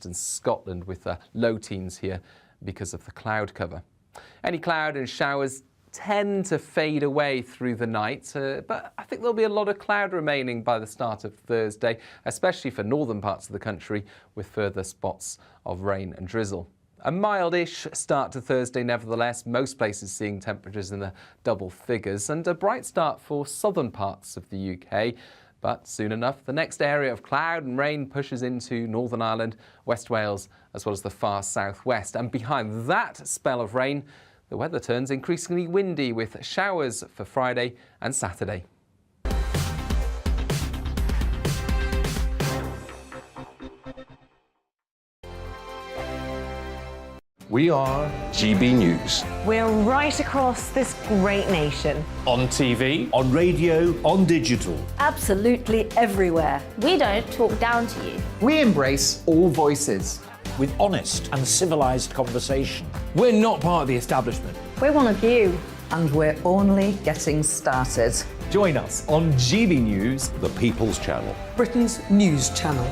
and Scotland with low teens here because of the cloud cover. Any cloud and showers tend to fade away through the night, but I think there'll be a lot of cloud remaining by the start of Thursday, especially for northern parts of the country, with further spots of rain and drizzle. A mild-ish start to Thursday nevertheless, most places seeing temperatures in the double figures, and a bright start for southern parts of the UK. But soon enough, the next area of cloud and rain pushes into Northern Ireland, West Wales, as well as the far southwest. And behind that spell of rain, the weather turns increasingly windy with showers for Friday and Saturday. We are GB News. We're right across this great nation. On TV, On radio, on digital. Absolutely everywhere. We don't talk down to you. We embrace all voices. With honest and civilised conversation. We're not part of the establishment. We're one of you. And we're only getting started. Join us on GB News, The People's Channel. Britain's news channel.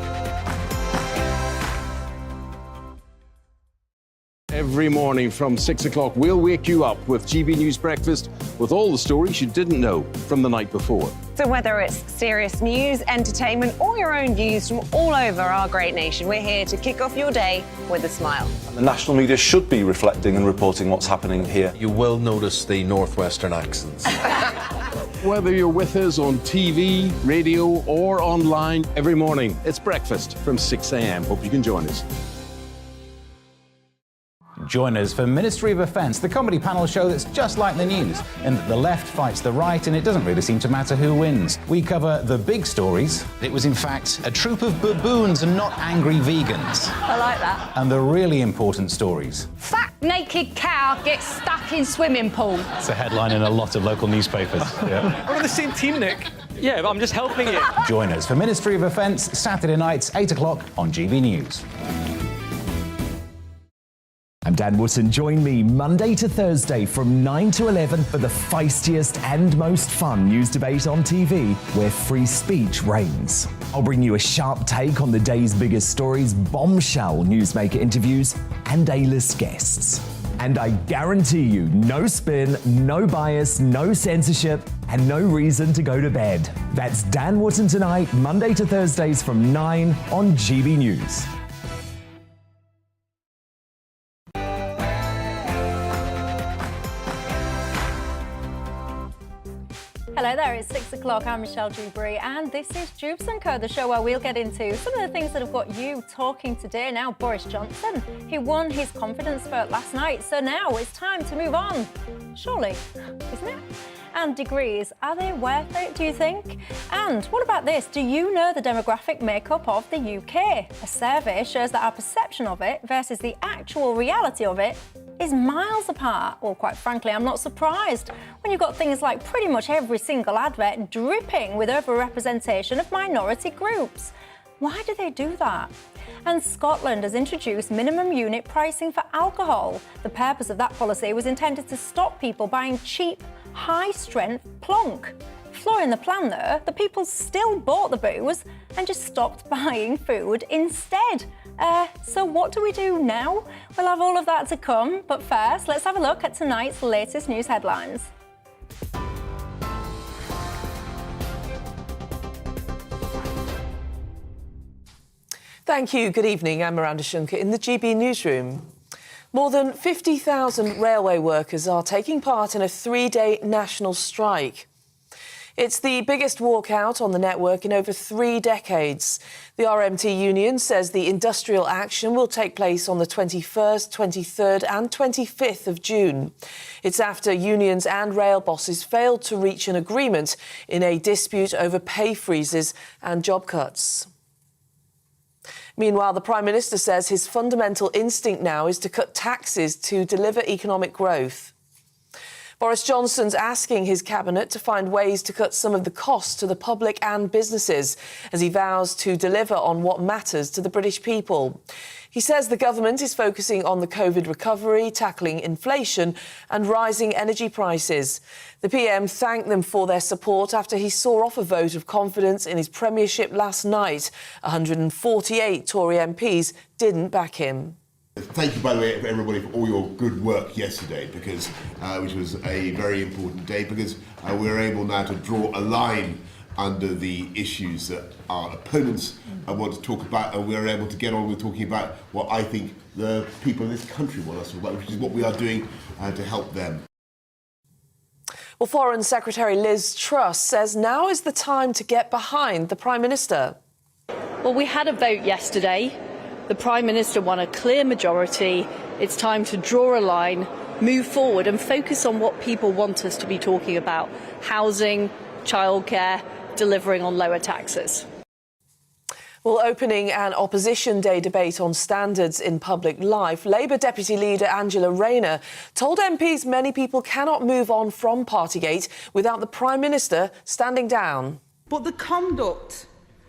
Every morning from 6 o'clock, we'll wake you up with GB News Breakfast with all the stories you didn't know from the night before. So whether it's serious news, entertainment, or your own views from all over our great nation, we're here to kick off your day with a smile. The national media should be reflecting and reporting what's happening here. You will notice the northwestern accents. Whether you're with us on TV, radio, or online, every morning it's breakfast from 6 a.m. Hope you can join us. Join us for Ministry of Offence, the comedy panel show that's just like the news, in that the left fights the right and it doesn't really seem to matter who wins. We cover the big stories. It was in fact a troop of baboons and not angry vegans. I like that. And the really important stories. Fat naked cow gets stuck in swimming pool. it's a headline in a lot of local newspapers. Yeah. We're on the same team, Nick. Yeah, but I'm just helping you. Join us for Ministry of Offence, Saturday nights, 8 o'clock on GB News. I'm Dan Wootton. Join me Monday to Thursday from 9 to 11 for the feistiest and most fun news debate on TV, where free speech reigns. I'll bring you a sharp take on the day's biggest stories, bombshell newsmaker interviews, and A-list guests. And I guarantee you, no spin, no bias, no censorship, and no reason to go to bed. That's Dan Wootton tonight, Monday to Thursdays from 9 on GB News. Hello there, it's 6 o'clock. I'm Michelle Dewberry, and this is Dewbs & Co, the show where we'll get into some of the things that have got you talking today. Now, Boris Johnson, he won his confidence vote last night, so now it's time to move on. Surely, isn't it? And degrees, are they worth it, do you think? And what about this? Do you know the demographic makeup of the UK? A survey shows that our perception of it versus the actual reality of it is miles apart. Well, quite frankly, I'm not surprised when you've got things like pretty much every single advert dripping with overrepresentation of minority groups. Why do they do that? And Scotland has introduced minimum unit pricing for alcohol. The purpose of that policy was intended to stop people buying cheap, high-strength plonk. Flaw in the plan, though, the people still bought the booze and just stopped buying food instead. So what do we do now? We'll have all of that to come, but first, let's have a look at tonight's latest news headlines. Thank you. Good evening. I'm Miranda Shunker in the GB newsroom. More than 50,000 railway workers are taking part in a 3-day national strike. It's the biggest walkout on the network in over 3 decades. The RMT union says the industrial action will take place on the 21st, 23rd and 25th of June. It's after unions and rail bosses failed to reach an agreement in a dispute over pay freezes and job cuts. Meanwhile, the Prime Minister says his fundamental instinct now is to cut taxes to deliver economic growth. Boris Johnson's asking his cabinet to find ways to cut some of the costs to the public and businesses as he vows to deliver on what matters to the British people. He says the government is focusing on the COVID recovery, tackling inflation and rising energy prices. The PM thanked them for their support after he saw off a vote of confidence in his premiership last night. 148 Tory MPs didn't back him. Thank you, by the way, everybody, for all your good work yesterday, because which was a very important day, because we were able now to draw a line under the issues that our opponents want to talk about, and we are able to get on with talking about what I think the people in this country want us to talk about, which is what we are doing to help them. Well, Foreign Secretary Liz Truss says now is the time to get behind the Prime Minister. Well, we had a vote yesterday. The Prime Minister won a clear majority. It's time to draw a line, move forward and focus on what people want us to be talking about: housing, childcare, delivering on lower taxes. Well, opening an Opposition Day debate on standards in public life, Labour Deputy Leader Angela Rayner told MPs many people cannot move on from Partygate without the Prime Minister standing down. But the conduct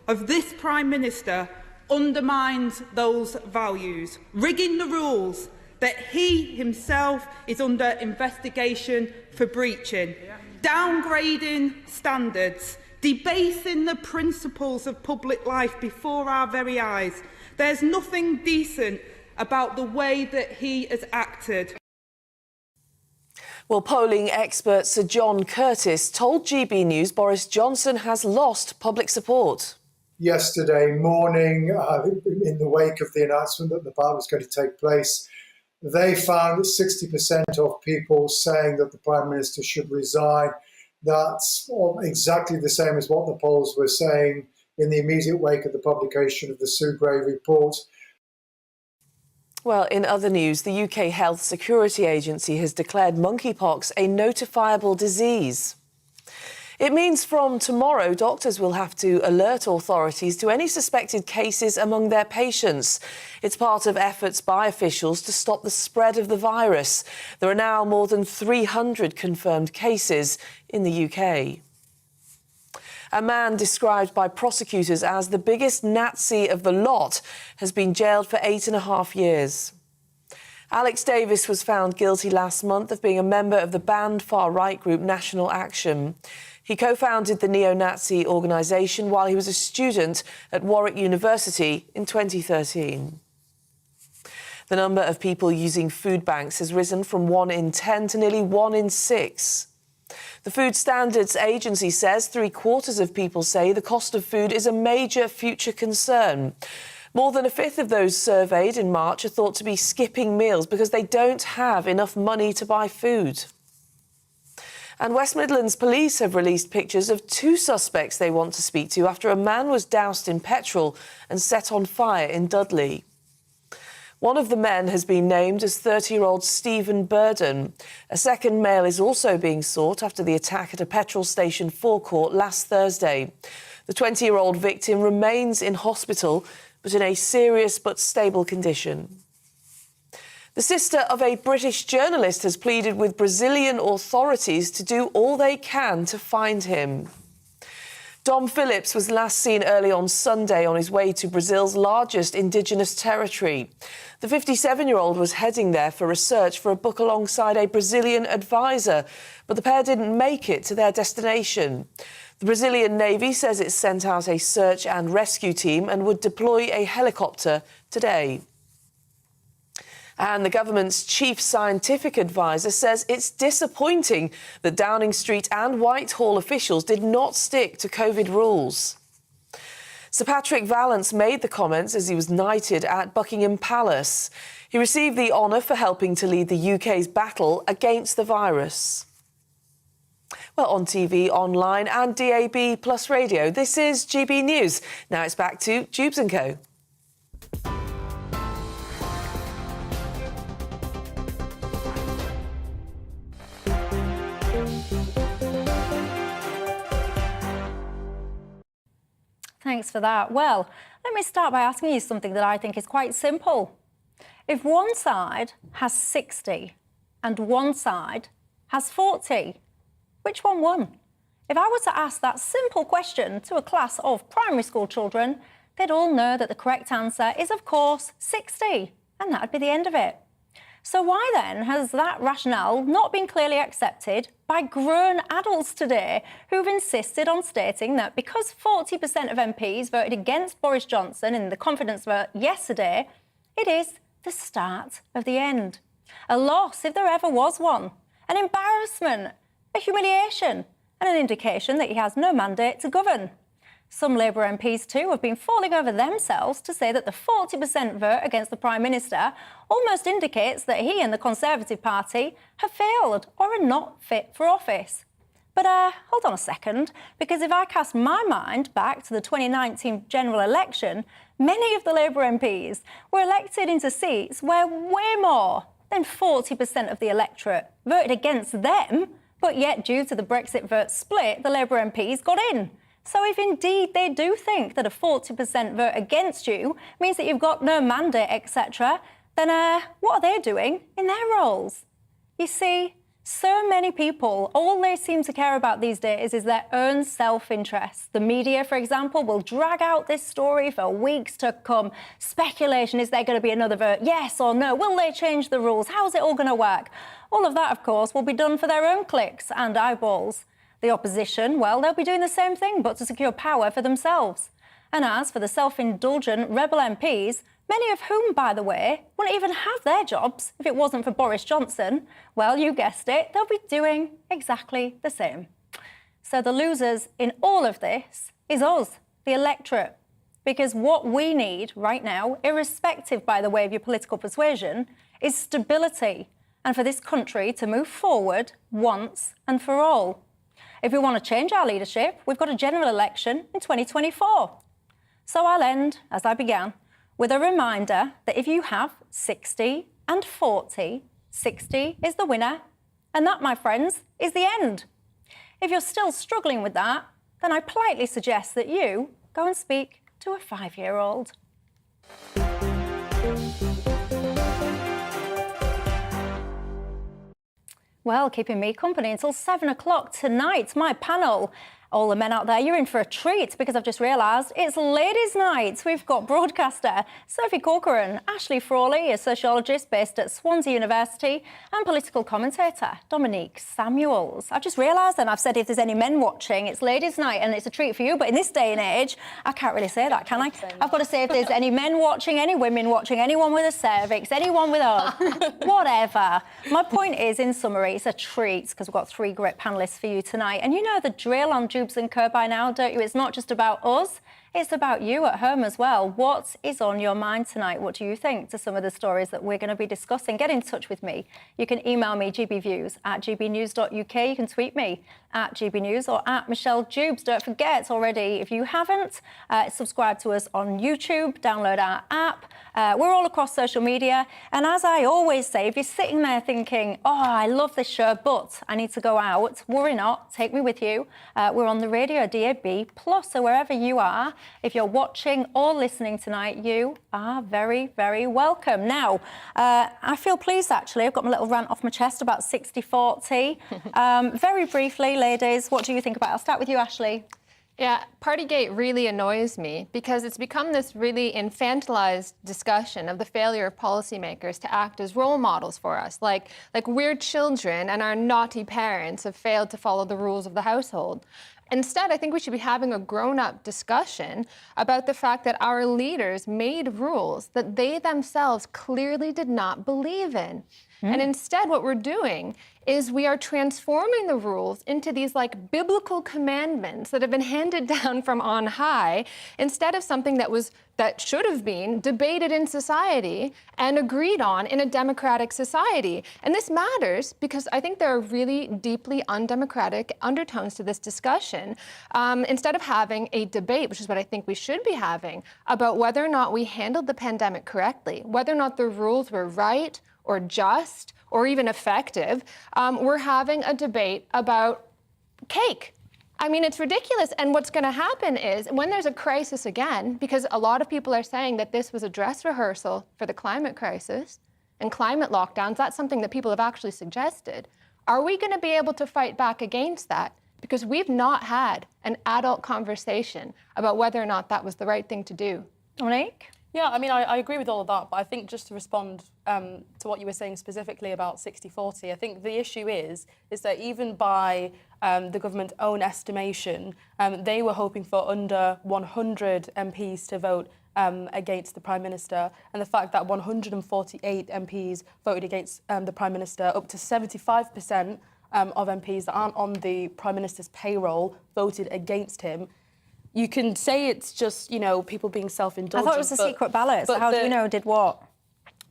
of this Prime Minister undermines those values, rigging the rules that he himself is under investigation for breaching, downgrading standards, debasing the principles of public life before our very eyes. There's nothing decent about the way that he has acted. Well, polling expert Sir John Curtis told GB News Boris Johnson has lost public support. Yesterday morning, in the wake of the announcement that the vote was going to take place, they found 60% of people saying that the Prime Minister should resign. That's exactly the same as what the polls were saying in the immediate wake of the publication of the Sue Gray report. Well, in other news, the UK Health Security Agency has declared monkeypox a notifiable disease. It means from tomorrow, doctors will have to alert authorities to any suspected cases among their patients. It's part of efforts by officials to stop the spread of the virus. There are now more than 300 confirmed cases in the UK. A man described by prosecutors as the biggest Nazi of the lot has been jailed for 8.5 years. Alex Davis was found guilty last month of being a member of the banned far-right group National Action. He co-founded the neo-Nazi organisation while he was a student at Warwick University in 2013. The number of people using food banks has risen from 1 in 10 to nearly 1 in 6. The Food Standards Agency says 3/4 of people say the cost of food is a major future concern. More than a fifth of those surveyed in March are thought to be skipping meals because they don't have enough money to buy food. And West Midlands police have released pictures of 2 suspects they want to speak to after a man was doused in petrol and set on fire in Dudley. One of the men has been named as 30-year-old Stephen Burden. A second male is also being sought after the attack at a petrol station forecourt last Thursday. The 20-year-old victim remains in hospital, but in a serious but stable condition. The sister of a British journalist has pleaded with Brazilian authorities to do all they can to find him. Dom Phillips was last seen early on Sunday on his way to Brazil's largest indigenous territory. The 57-year-old was heading there for research for a book alongside a Brazilian advisor, but the pair didn't make it to their destination. The Brazilian Navy says it sent out a search and rescue team and would deploy a helicopter today. And the government's chief scientific advisor says it's disappointing that Downing Street and Whitehall officials did not stick to COVID rules. Sir Patrick Vallance made the comments as he was knighted at Buckingham Palace. He received the honour for helping to lead the UK's battle against the virus. Well, on TV, online and DAB plus radio, this is GB News. Now it's back to Dewbs & Co. Thanks for that. Well, let me start by asking you something that I think is quite simple. If one side has 60 and one side has 40. Which one won? If I were to ask that simple question to a class of primary school children, they'd all know that the correct answer is, of course, 60, and that'd be the end of it. So why then has that rationale not been clearly accepted by grown adults today who've insisted on stating that because 40% of MPs voted against Boris Johnson in the confidence vote yesterday, it is the start of the end? A loss, if there ever was one, an embarrassment, a humiliation, and an indication that he has no mandate to govern. Some Labour MPs too have been falling over themselves to say that the 40% vote against the Prime Minister almost indicates that he and the Conservative Party have failed or are not fit for office. But hold on a second, because if I cast my mind back to the 2019 general election, many of the Labour MPs were elected into seats where way more than 40% of the electorate voted against them, but yet due to the Brexit vote split, the Labour MPs got in. So if indeed they do think that a 40% vote against you means that you've got no mandate, etc., then what are they doing in their roles? You see, so many people, all they seem to care about these days is their own self-interest. The media, for example, will drag out this story for weeks to come. Speculation, is there going to be another vote? Yes or no? Will they change the rules? How's it all going to work? All of that, of course, will be done for their own clicks and eyeballs. The opposition, well, they'll be doing the same thing, but to secure power for themselves. And as for the self-indulgent rebel MPs, many of whom, by the way, wouldn't even have their jobs if it wasn't for Boris Johnson, well, you guessed it, they'll be doing exactly the same. So the losers in all of this is us, the electorate. Because what we need right now, irrespective, by the way, of your political persuasion, is stability, and for this country to move forward once and for all. If we want to change our leadership, we've got a general election in 2024. So I'll end, as I began, with a reminder that if you have 60 and 40, 60 is the winner, and that, my friends, is the end. If you're still struggling with that, then I politely suggest that you go and speak to a 5-year-old. Well, keeping me company until 7 o'clock tonight, my panel. All the men out there, you're in for a treat because I've just realised it's ladies' night. We've got broadcaster Sophie Corcoran, Ashley Frawley, a sociologist based at Swansea University, and political commentator Dominique Samuels. I've just realised, and I've said if there's any men watching, it's ladies' night and it's a treat for you. But in this day and age, I can't really say that, can I? I've got to say if there's any men watching, any women watching, anyone with a cervix, anyone with a whatever. My point is, in summary, it's a treat because we've got 3 great panellists for you tonight. And you know the drill on Dewbs and Co by now, don't you? It's not just about us, it's about you at home as well. What is on your mind tonight? What do you think to some of the stories that we're going to be discussing? Get in touch with me. You can email me gbviews@gbnews.uk. You can tweet me @gbnews or @MichelleDewbs. Don't forget already, if you haven't, subscribe to us on YouTube, download our app. We're all across social media. And as I always say, if you're sitting there thinking, oh, I love this show, but I need to go out, worry not, take me with you. We're on the radio, DAB+, so wherever you are, if you're watching or listening tonight, you are very, very welcome. Now, I feel pleased, actually. I've got my little rant off my chest about 60-40. Very briefly, ladies, what do you think about it? I'll start with you, Ashley. Yeah, Partygate really annoys me because it's become this really infantilized discussion of the failure of policymakers to act as role models for us. Like we're children and our naughty parents have failed to follow the rules of the household. Instead, I think we should be having a grown-up discussion about the fact that our leaders made rules that they themselves clearly did not believe in. And instead, what we're doing is we are transforming the rules into these like biblical commandments that have been handed down from on high, instead of something that should have been debated in society and agreed on in a democratic society. And this matters because I think there are really deeply undemocratic undertones to this discussion. Instead of having a debate, which is what I think we should be having, about whether or not we handled the pandemic correctly, whether or not the rules were right or just or even effective, we're having a debate about cake. I mean, it's ridiculous. And what's going to happen is when there's a crisis again, because a lot of people are saying that this was a dress rehearsal for the climate crisis and climate lockdowns, that's something that people have actually suggested. Are we going to be able to fight back against that? Because we've not had an adult conversation about whether or not that was the right thing to do. Monique? Yeah, I mean, I agree with all of that, but I think just to respond to what you were saying specifically about 60-40, I think the issue is that even by the government's own estimation, they were hoping for under 100 MPs to vote against the Prime Minister, and the fact that 148 MPs voted against the Prime Minister, up to 75% of MPs that aren't on the Prime Minister's payroll voted against him. You can say it's just, you know, people being self-indulgent. I thought it was a secret ballot, so how do you know did what?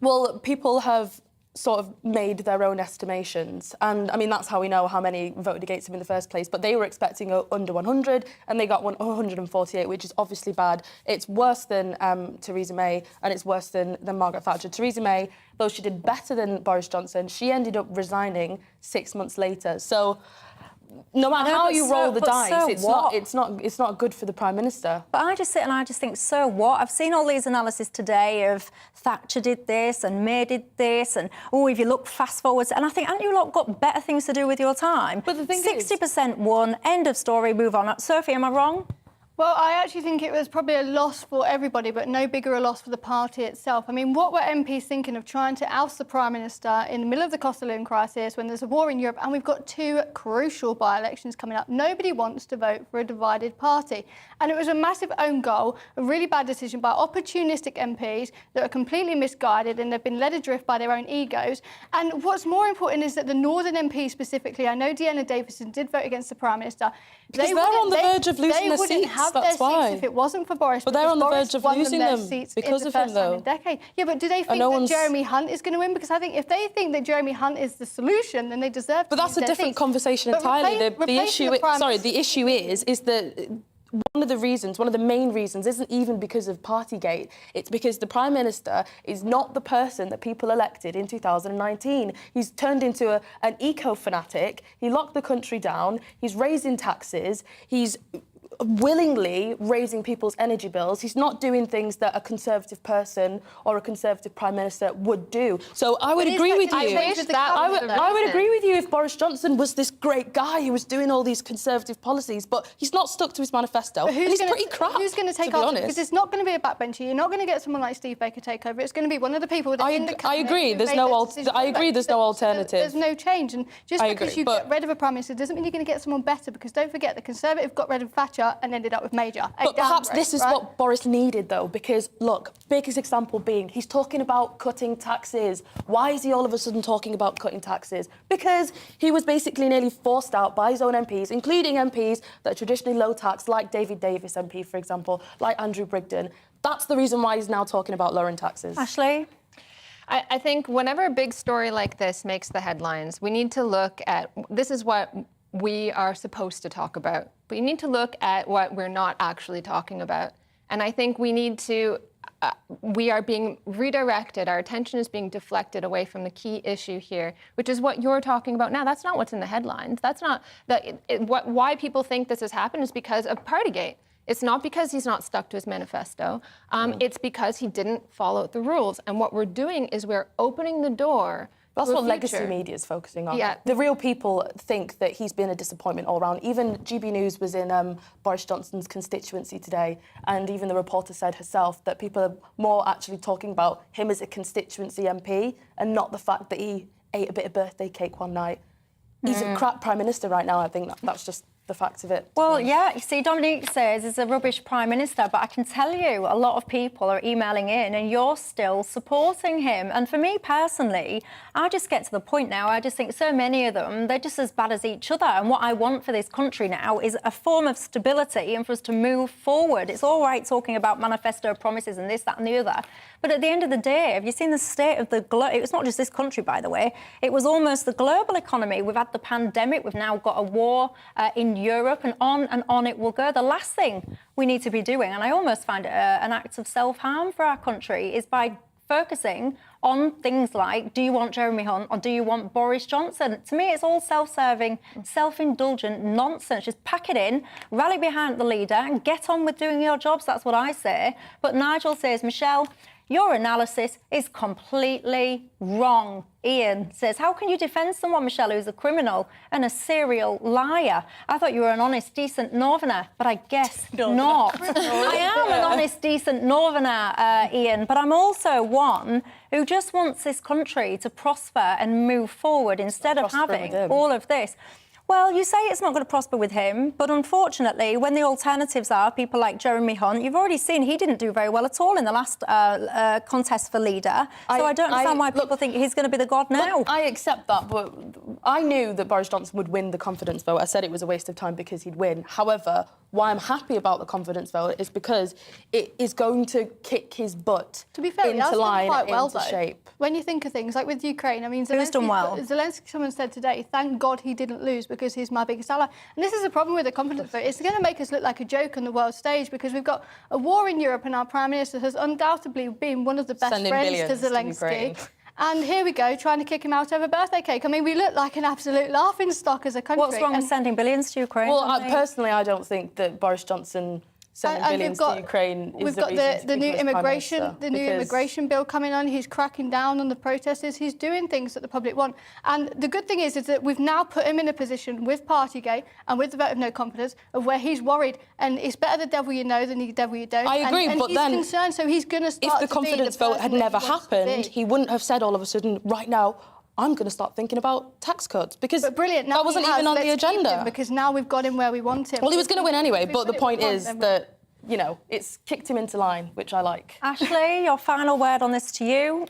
Well, people have sort of made their own estimations. And, I mean, that's how we know how many voted against him in the first place. But they were expecting under 100, and they got 148, which is obviously bad. It's worse than Theresa May, and it's worse than Margaret Thatcher. Theresa May, though she did better than Boris Johnson, she ended up resigning 6 months later. So no matter how you roll the dice, it's not good for the Prime Minister. But I just sit and I just think, so what? I've seen all these analyses today of Thatcher did this and May did this, and if you look fast forwards, and I think, haven't you lot got better things to do with your time? But the thing 60% won, end of story, move on. Sophie, am I wrong? Well, I actually think it was probably a loss for everybody, but no bigger a loss for the party itself. I mean, what were MPs thinking of trying to oust the Prime Minister in the middle of the cost of living crisis when there's a war in Europe and we've got two crucial by-elections coming up? Nobody wants to vote for a divided party. And it was a massive own goal, a really bad decision by opportunistic MPs that are completely misguided and they've been led adrift by their own egos. And what's more important is that the Northern MPs specifically, I know Deanna Davison did vote against the Prime Minister. Because they're on the verge of losing their seats, that's why. If it wasn't for Boris, but they're on the verge of losing them because of him, though. Yeah, but do they think that Jeremy Hunt is going to win? Because I think if they think that Jeremy Hunt is the solution, then they deserve. But that's a different conversation entirely. The issue is that one of the main reasons isn't even because of Partygate. It's because the Prime Minister is not the person that people elected in 2019. He's turned into an eco-fanatic. He locked the country down. He's raising taxes. He's willingly raising people's energy bills. He's not doing things that a Conservative person or a Conservative Prime Minister would do. So I would agree with you. I would agree with you if Boris Johnson was this great guy who was doing all these Conservative policies, but he's not stuck to his manifesto. He's pretty crap. Who's going to take over? Because it's not going to be a backbencher. You're not going to get someone like Steve Baker take over. It's going to be one of the people that I agree. There's no alternative. There's no change. And just because you get rid of a Prime Minister doesn't mean you're going to get someone better, because don't forget the Conservative got rid of Thatcher and ended up with Major. But perhaps this is what Boris needed, though, because, look, biggest example being, he's talking about cutting taxes. Why is he all of a sudden talking about cutting taxes? Because he was basically nearly forced out by his own MPs, including MPs that are traditionally low tax, like David Davis MP, for example, like Andrew Brigden. That's the reason why he's now talking about lowering taxes. Ashley? I think whenever a big story like this makes the headlines, we need to look at, this is what we are supposed to talk about, but you need to look at what we're not actually talking about. And I think we need to, we are being redirected, our attention is being deflected away from the key issue here, which is what you're talking about now. That's not what's in the headlines. That's not, why people think this has happened is because of Partygate. It's not because he's not stuck to his manifesto. It's because he didn't follow the rules. And what we're doing is we're opening the door. That's what legacy media is focusing on. Yeah. The real people think that he's been a disappointment all around. Even GBNews was in Boris Johnson's constituency today, and even the reporter said herself that people are more actually talking about him as a constituency MP and not the fact that he ate a bit of birthday cake one night. He's a crap Prime Minister right now. I think that's just the fact of it. Well, yeah, you see, Dominique says he's a rubbish Prime Minister, but I can tell you a lot of people are emailing in and you're still supporting him. And for me personally, I just get to the point now, I just think so many of them, they're just as bad as each other. And what I want for this country now is a form of stability and for us to move forward. It's all right talking about manifesto promises and this, that and the other. But at the end of the day, have you seen the state of the globe? It's not just this country, by the way. It was almost the global economy. We've had the pandemic. We've now got a war in Europe, and on it will go. The last thing we need to be doing, and I almost find it an act of self-harm for our country, is by focusing on things like, do you want Jeremy Hunt or do you want Boris Johnson? To me, it's all self-serving, self-indulgent nonsense. Just pack it in, rally behind the leader and get on with doing your jobs. That's what I say. But Nigel says, Michelle, Your analysis is completely wrong. Ian says, how can you defend someone, Michelle, who's a criminal and a serial liar? I thought you were an honest, decent northerner, but I guess not. I am an honest, decent northerner, Ian, but I'm also one who just wants this country to prosper and move forward instead of having all of this. Well, you say it's not going to prosper with him, but unfortunately, when the alternatives are people like Jeremy Hunt, you've already seen he didn't do very well at all in the last contest for leader. So I don't understand why people think he's going to be the god now. Look, I accept that, but I knew that Boris Johnson would win the confidence vote. I said it was a waste of time because he'd win. However, why I'm happy about the confidence vote is because it is going to kick his butt to be fair, into line, quite well, into though. shape. When you think of things like with Ukraine, I mean, Who's done well? Zelensky, someone said today, thank God he didn't lose because he's my biggest ally. And this is the problem with the confidence vote. It's going to make us look like a joke on the world stage because we've got a war in Europe and our Prime Minister has undoubtedly been one of the best friends to Zelensky. And here we go, trying to kick him out over birthday cake. I mean, we look like an absolute laughing stock as a country. What's wrong with sending billions to Ukraine? Well, personally, I don't think that Boris Johnson sending billions to Ukraine is the reason to the become new his immigration, the new immigration bill coming on. He's cracking down on the protesters. He's doing things that the public want. And the good thing is that we've now put him in a position with Partygate and with the vote of no confidence of where he's worried. And it's better the devil you know than the devil you don't. I agree, and but he's then concerned, so he's going to start. If the confidence vote had never happened, he wouldn't have said all of a sudden, right now, I'm going to start thinking about tax cuts because now that wasn't even on the agenda. Because now we've got him where we want him. Well, he was going to win anyway, but the point is that, you know, it's kicked him into line, which I like. Ashley, your final word on this to you?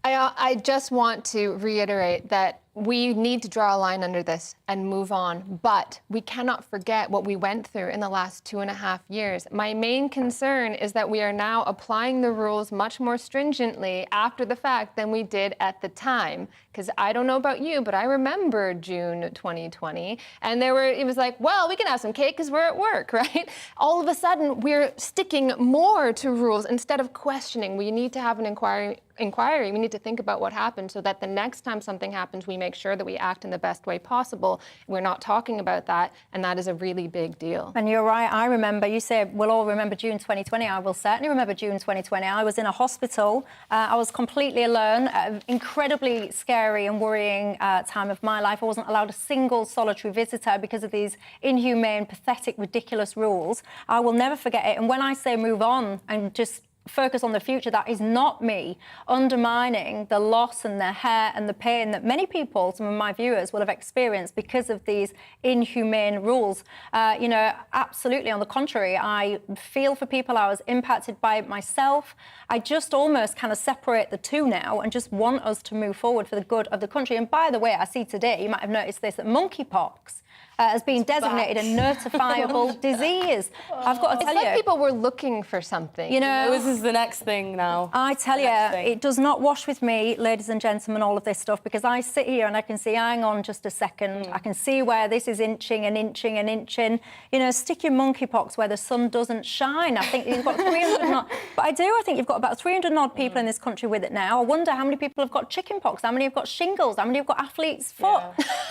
I just want to reiterate that we need to draw a line under this and move on, but we cannot forget what we went through in the last 2.5 years. My main concern is that we are now applying the rules much more stringently after the fact than we did at the time. Because I don't know about you, but I remember June 2020, and it was like, well, we can have some cake because we're at work, right? All of a sudden, we're sticking more to rules instead of questioning. We need to have an inquiry. We need to think about what happened so that the next time something happens, we make sure that we act in the best way possible. We're not talking about that, and that is a really big deal. And you're right. I remember, you say we'll all remember June 2020. I will certainly remember June 2020. I was in a hospital. I was completely alone, incredibly scary and worrying time of my life. I wasn't allowed a single solitary visitor because of these inhumane, pathetic, ridiculous rules. I will never forget it. And when I say move on and just focus on the future, that is not me undermining the loss and the hurt and the pain that many people, some of my viewers, will have experienced because of these inhumane rules. You know, absolutely on the contrary, I feel for people. I was impacted by it myself. I just almost kind of separate the two now and just want us to move forward for the good of the country. And by the way, I see today, you might have noticed this, that monkeypox has been designated a notifiable disease. I've got to tell you, people were looking for something. You know, this is the next thing now. I tell you, it does not wash with me, ladies and gentlemen, all of this stuff, because I sit here and I can see, hang on just a second, I can see where this is inching and inching and inching. You know, stick your monkeypox where the sun doesn't shine. I think you've got 300 and odd, but I think you've got about 300 and odd people in this country with it now. I wonder how many people have got chickenpox, how many have got shingles, how many have got athlete's foot,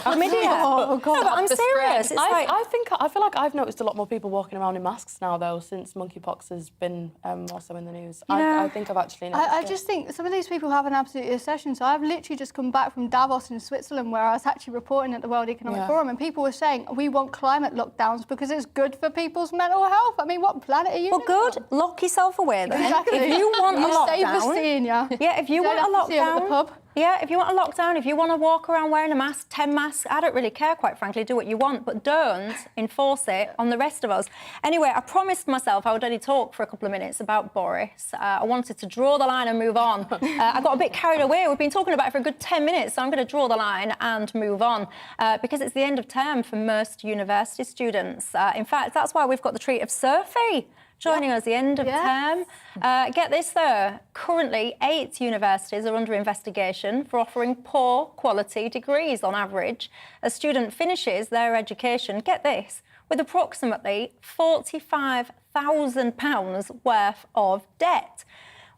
chlamydia. Oh, God. No, but I'm serious. I feel like I've noticed a lot more people walking around in masks now, though, since monkeypox has been also in the news. I think I've actually noticed I just think some of these people have an absolute obsession. So I've literally just come back from Davos in Switzerland, where I was actually reporting at the World Economic Forum, and people were saying we want climate lockdowns because it's good for people's mental health. I mean, what planet are you? Well, good. Lock yourself away then. Exactly. If you want a lockdown, if you want a lockdown. Yeah, if you want a lockdown, if you want to walk around wearing a mask, 10 masks, I don't really care, quite frankly, do what you want, but don't enforce it on the rest of us. Anyway, I promised myself I would only talk for a couple of minutes about Boris. I wanted to draw the line and move on. I got a bit carried away. We've been talking about it for a good 10 minutes, so I'm going to draw the line and move on because it's the end of term for most university students. In fact, that's why we've got the treat of Sophie joining us the end of term. Get this though, currently 8 universities are under investigation for offering poor quality degrees on average. A student finishes their education, get this, with approximately £45,000 worth of debt,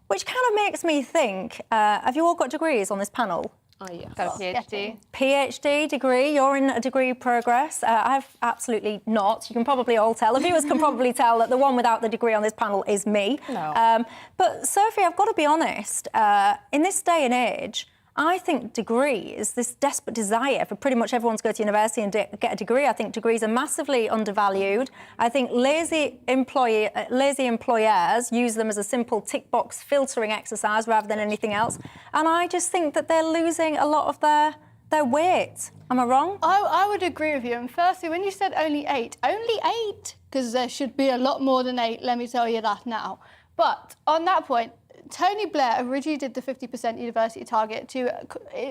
which kind of makes me think, have you all got degrees on this panel? Oh, yeah. Got a PhD. PhD degree, you're in a degree progress. I've absolutely not. You can probably all tell. The viewers can probably tell that the one without the degree on this panel is me. No. But Sophie, I've got to be honest, in this day and age, I think degrees, this desperate desire for pretty much everyone to go to university and get a degree, I think degrees are massively undervalued. I think lazy employers use them as a simple tick box filtering exercise rather than anything else. And I just think that they're losing a lot of their weight. Am I wrong? I would agree with you. And firstly, when you said only 8, because there should be a lot more than 8, let me tell you that now. But on that point, Tony Blair originally did the 50% university target to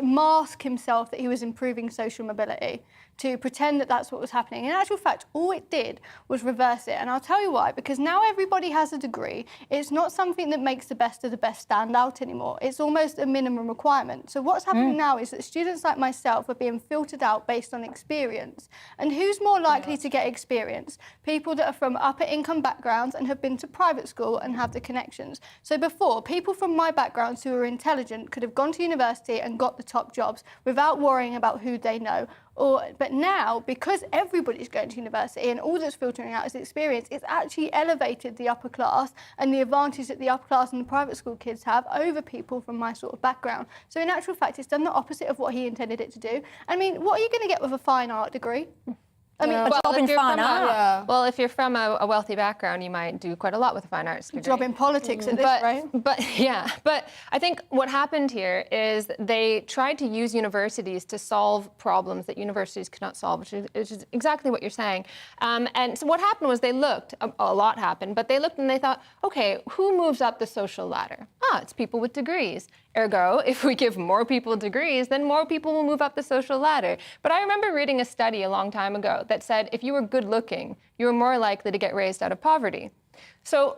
mask himself that he was improving social mobility, to pretend that that's what was happening. In actual fact, all it did was reverse it. And I'll tell you why, because now everybody has a degree. It's not something that makes the best of the best stand out anymore. It's almost a minimum requirement. So what's happening now is that students like myself are being filtered out based on experience. And who's more likely to get experience? People that are from upper income backgrounds and have been to private school and have the connections. So before, people from my backgrounds who are intelligent could have gone to university and got the top jobs without worrying about who they know. But now, because everybody's going to university and all that's filtering out is experience, it's actually elevated the upper class and the advantage that the upper class and the private school kids have over people from my sort of background. So in actual fact, it's done the opposite of what he intended it to do. I mean, what are you going to get with a fine art degree? I mean, a job in fine art. Well, if you're from a wealthy background, you might do quite a lot with a fine arts degree. Job in politics at this rate. But I think what happened here is they tried to use universities to solve problems that universities could not solve, which is exactly what you're saying. And so what happened was they looked, a lot happened, but they looked and they thought, okay, who moves up the social ladder? It's people with degrees. Ergo, if we give more people degrees, then more people will move up the social ladder. But I remember reading a study a long time ago that said if you were good looking, you were more likely to get raised out of poverty. So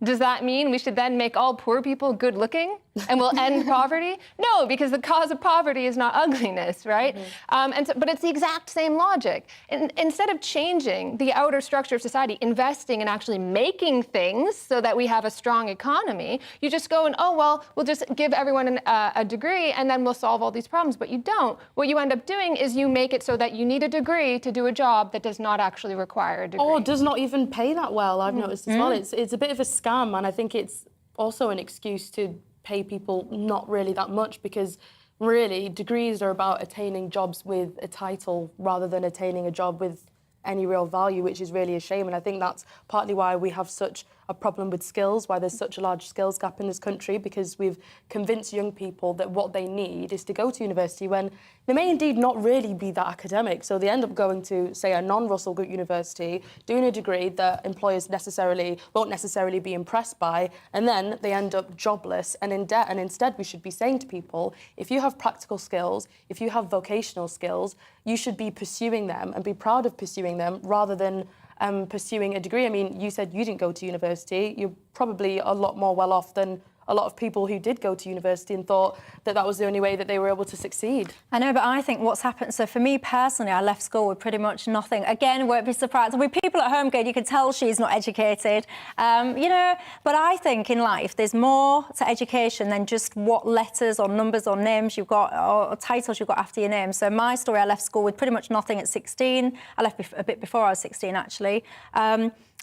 does that mean we should then make all poor people good looking and we'll end poverty? No, because the cause of poverty is not ugliness, right? But it's the exact same logic. Instead of changing the outer structure of society, investing in actually making things so that we have a strong economy, you just go and, oh, well, we'll just give everyone a degree and then we'll solve all these problems. But you don't. What you end up doing is you make it so that you need a degree to do a job that does not actually require a degree. Or does not even pay that well, I've noticed as well. It's a bit of a scam, and I think it's also an excuse to pay people not really that much, because really degrees are about attaining jobs with a title rather than attaining a job with any real value, which is really a shame. And I think that's partly why we have such a problem with skills, why there's such a large skills gap in this country, because we've convinced young people that what they need is to go to university when they may indeed not really be that academic. So they end up going to, say, a non-Russell Group university, doing a degree that employers won't necessarily be impressed by, and then they end up jobless and in debt. And instead, we should be saying to people, if you have practical skills, if you have vocational skills, you should be pursuing them and be proud of pursuing them rather than pursuing a degree. I mean, you said you didn't go to university. You're probably a lot more well off than a lot of people who did go to university and thought that that was the only way that they were able to succeed. I know, but I think what's happened, so for me personally, I left school with pretty much nothing. Again, won't be surprised. With people at home going, you can tell she's not educated. But I think in life there's more to education than just what letters or numbers or names you've got or titles you've got after your name. So my story, I left school with pretty much nothing at 16. I left a bit before I was 16, actually.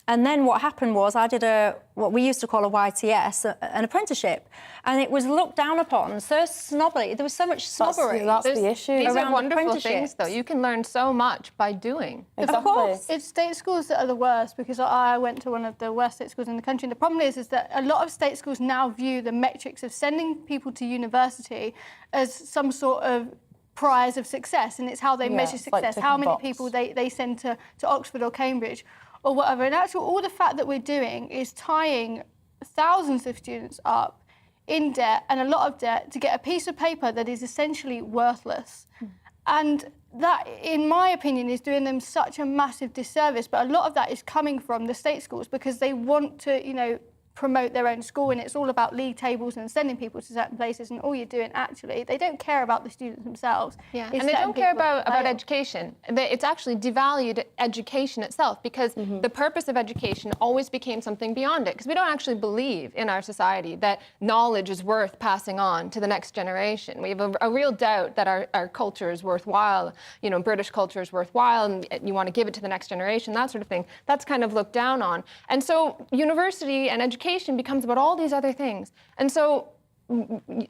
And then what happened was I did what we used to call a YTS, an apprenticeship, and it was looked down upon so snobbily. There was so much snobbery. That's the issue. These are wonderful things, though. You can learn so much by doing. Exactly. Of course. It's state schools that are the worst, because I went to one of the worst state schools in the country. And the problem is that a lot of state schools now view the metrics of sending people to university as some sort of prize of success, and it's how they measure success, how many people they send to Oxford or Cambridge or whatever. In actual, all the fact that we're doing is tying thousands of students up in debt, and a lot of debt, to get a piece of paper that is essentially worthless. And that, in my opinion, is doing them such a massive disservice. But a lot of that is coming from the state schools, because they want to, promote their own school, and it's all about league tables and sending people to certain places, and all you're doing actually, they don't care about the students themselves. Yeah, and they don't care about education. It's actually devalued education itself, because the purpose of education always became something beyond it, because we don't actually believe in our society that knowledge is worth passing on to the next generation. We have a real doubt that our culture is worthwhile, you know, British culture is worthwhile, and you want to give it to the next generation, that sort of thing. That's kind of looked down on. And so university and education becomes about all these other things. And so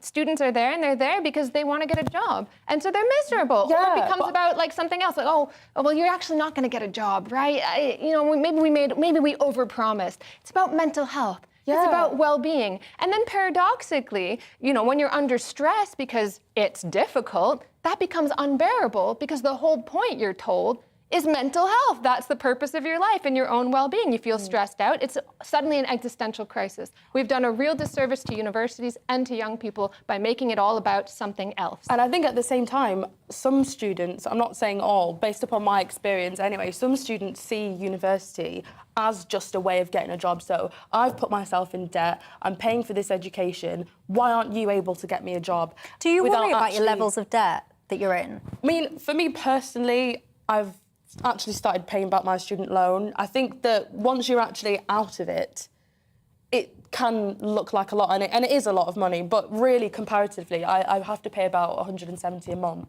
students are there, and they're there because they want to get a job, and so they're miserable. Yeah, or it becomes about like something else, like, oh well, you're actually not going to get a job, right? You know, maybe we overpromised. It's about mental health. Yeah. It's about well-being. And then paradoxically, you know, when you're under stress because it's difficult, that becomes unbearable, because the whole point, you're told, is mental health. That's the purpose of your life and your own well-being. You feel stressed out. It's suddenly an existential crisis. We've done a real disservice to universities and to young people by making it all about something else. And I think at the same time, some students, I'm not saying all, based upon my experience anyway, some students see university as just a way of getting a job. So I've put myself in debt, I'm paying for this education, why aren't you able to get me a job? Do you worry about your levels of debt that you're in? I mean, for me personally, I've actually started paying back my student loan. I think that once you're actually out of it, it can look like a lot, and it is a lot of money, but really comparatively, I have to pay about 170 a month.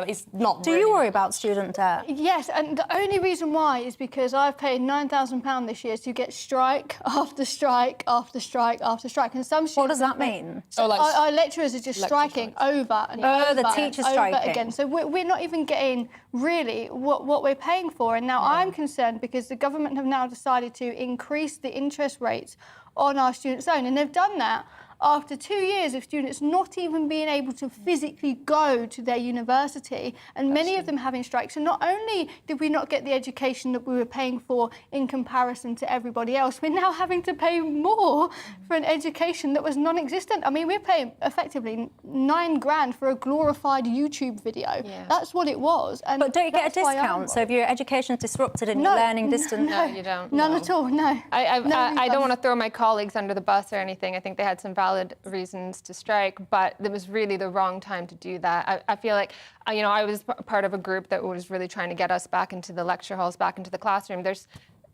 It's not. Do you worry about student debt? Yes, and the only reason why is because I've paid £9,000 this year to get strike after strike after strike after strike, and some students. What does that mean? So our lecturers are just striking over and over the teachers and over striking again. So we're not even getting really what we're paying for. And now I'm concerned because the government have now decided to increase the interest rates on our student loan, and they've done that after 2 years of students not even being able to physically go to their university, and many of them having strikes. So not only did we not get the education that we were paying for in comparison to everybody else, we're now having to pay more for an education that was non-existent. I mean, we're paying effectively £9,000 for a glorified YouTube video. Yeah. That's what it was. And but don't you get a discount? So if your education is disrupted and you're learning distant... No, you don't. None at all, no. I don't want to throw my colleagues under the bus or anything. I think they had some valid reasons to strike, but it was really the wrong time to do that. I feel like, you know, I was part of a group that was really trying to get us back into the lecture halls, back into the classroom.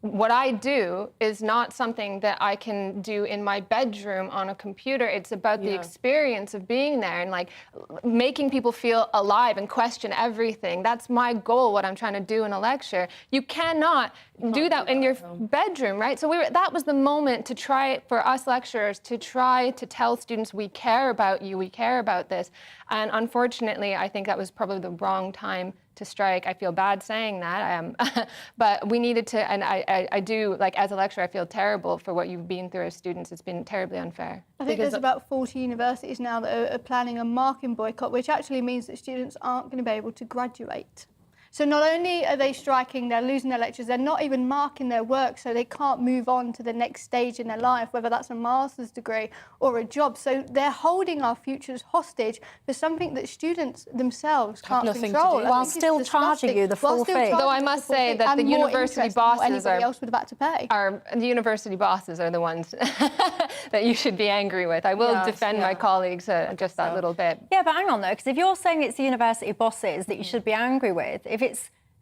What I do is not something that I can do in my bedroom on a computer. It's about the experience of being there and like making people feel alive and question everything. That's my goal, what I'm trying to do in a lecture. You cannot do that in your bedroom, right? So that was the moment to try, for us lecturers, to try to tell students, we care about you, we care about this. And unfortunately, I think that was probably the wrong time to strike. I feel bad saying that, but we needed to, and I do, like as a lecturer, I feel terrible for what you've been through as students. It's been terribly unfair. I think there's about 40 universities now that are planning a marking boycott, which actually means that students aren't going to be able to graduate. So not only are they striking, they're losing their lectures, they're not even marking their work, so they can't move on to the next stage in their life, whether that's a master's degree or a job. So they're holding our futures hostage for something that students themselves can't control. While still charging you the full fee. Though I must say that the university bosses else would have had to pay. The university bosses are the ones that you should be angry with. I will defend my colleagues just that little bit. Yeah, but hang on though, because if you're saying it's the university bosses that you should be angry with, if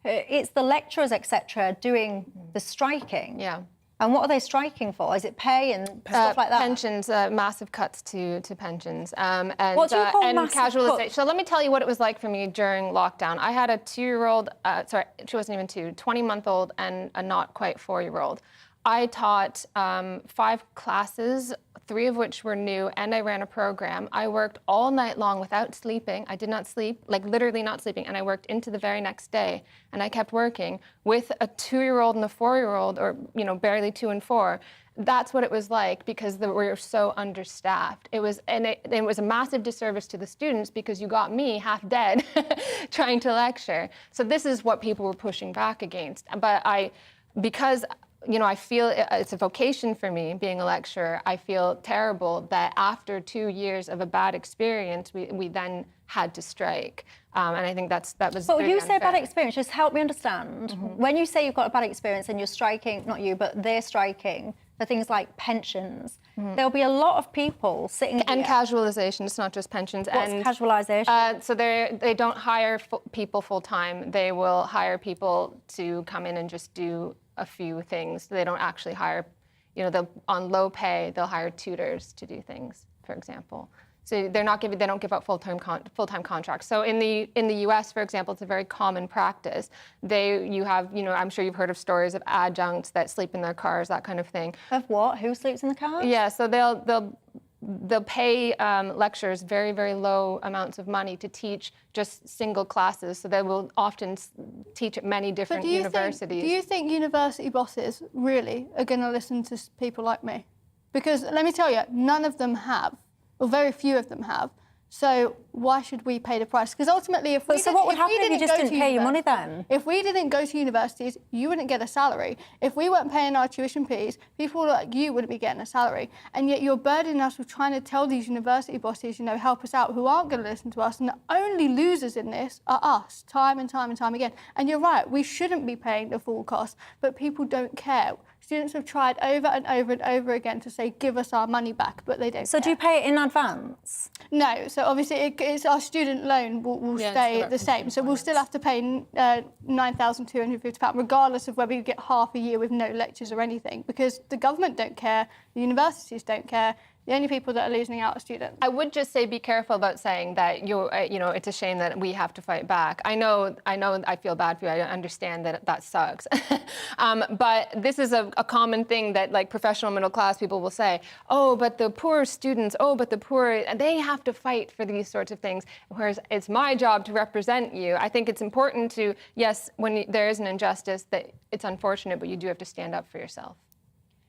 it's the lecturers, etc., doing the striking. Yeah. And what are they striking for? Is it pay and stuff like that? Pensions, massive cuts to pensions. And, what do you call massive casualization. So let me tell you what it was like for me during lockdown. I had a 2-year-old, sorry, she wasn't even 2, 20-month-old and a not quite 4-year-old. I taught 5 classes, 3 of which were new, and I ran a program. I worked all night long without sleeping. I did not sleep, like literally not sleeping, and I worked into the very next day. And I kept working with a 2-year-old and a 4-year-old, or you know, barely 2 and 4. That's what it was like because we were so understaffed. It was a massive disservice to the students because you got me half dead trying to lecture. So this is what people were pushing back against. But because you know, I feel it's a vocation for me, being a lecturer. I feel terrible that after 2 years of a bad experience, we then had to strike. And I think that was But when you unfair. say bad experience, just help me understand. When you say you've got a bad experience and you're striking, not you, but they're striking, for things like pensions, there'll be a lot of people sitting and here. casualisation. It's not just pensions. What's casualisation? So they don't hire people full time. They will hire people to come in and just do a few things. They don't actually hire, on low pay, they'll hire tutors to do things, for example. So they don't give out full-time contracts. So in the U.S., for example, it's a very common practice. You have, I'm sure you've heard of stories of adjuncts that sleep in their cars, that kind of thing. Of what? Who sleeps in the cars? Yeah, so they'll pay lecturers very, very low amounts of money to teach just single classes. So they will often teach at many different universities. Do you think university bosses really are going to listen to people like me? Because let me tell you, none of them have. Well, very few of them have. So why should we pay the price? Because ultimately, what would happen if you just didn't pay your money then? If we didn't go to universities, you wouldn't get a salary. If we weren't paying our tuition fees, people like you wouldn't be getting a salary. And yet you're burdening us with trying to tell these university bosses, help us out, who aren't going to listen to us. And the only losers in this are us, time and time and time again. And you're right, we shouldn't be paying the full cost, but people don't care. Students have tried over and over and over again to say, give us our money back, but they don't. So do you pay it in advance? No, so obviously it's our student loan will stay the same. So we'll still have to pay £9,250, regardless of whether you get half a year with no lectures or anything, because the government don't care, the universities don't care. The only people that are losing out are students. I would just say be careful about saying that it's a shame that we have to fight back. I know I feel bad for you. I understand that sucks. But this is a common thing that like professional middle class people will say, oh, but the poor students, they have to fight for these sorts of things. Whereas it's my job to represent you. I think it's important to, yes, when there is an injustice, that it's unfortunate, but you do have to stand up for yourself.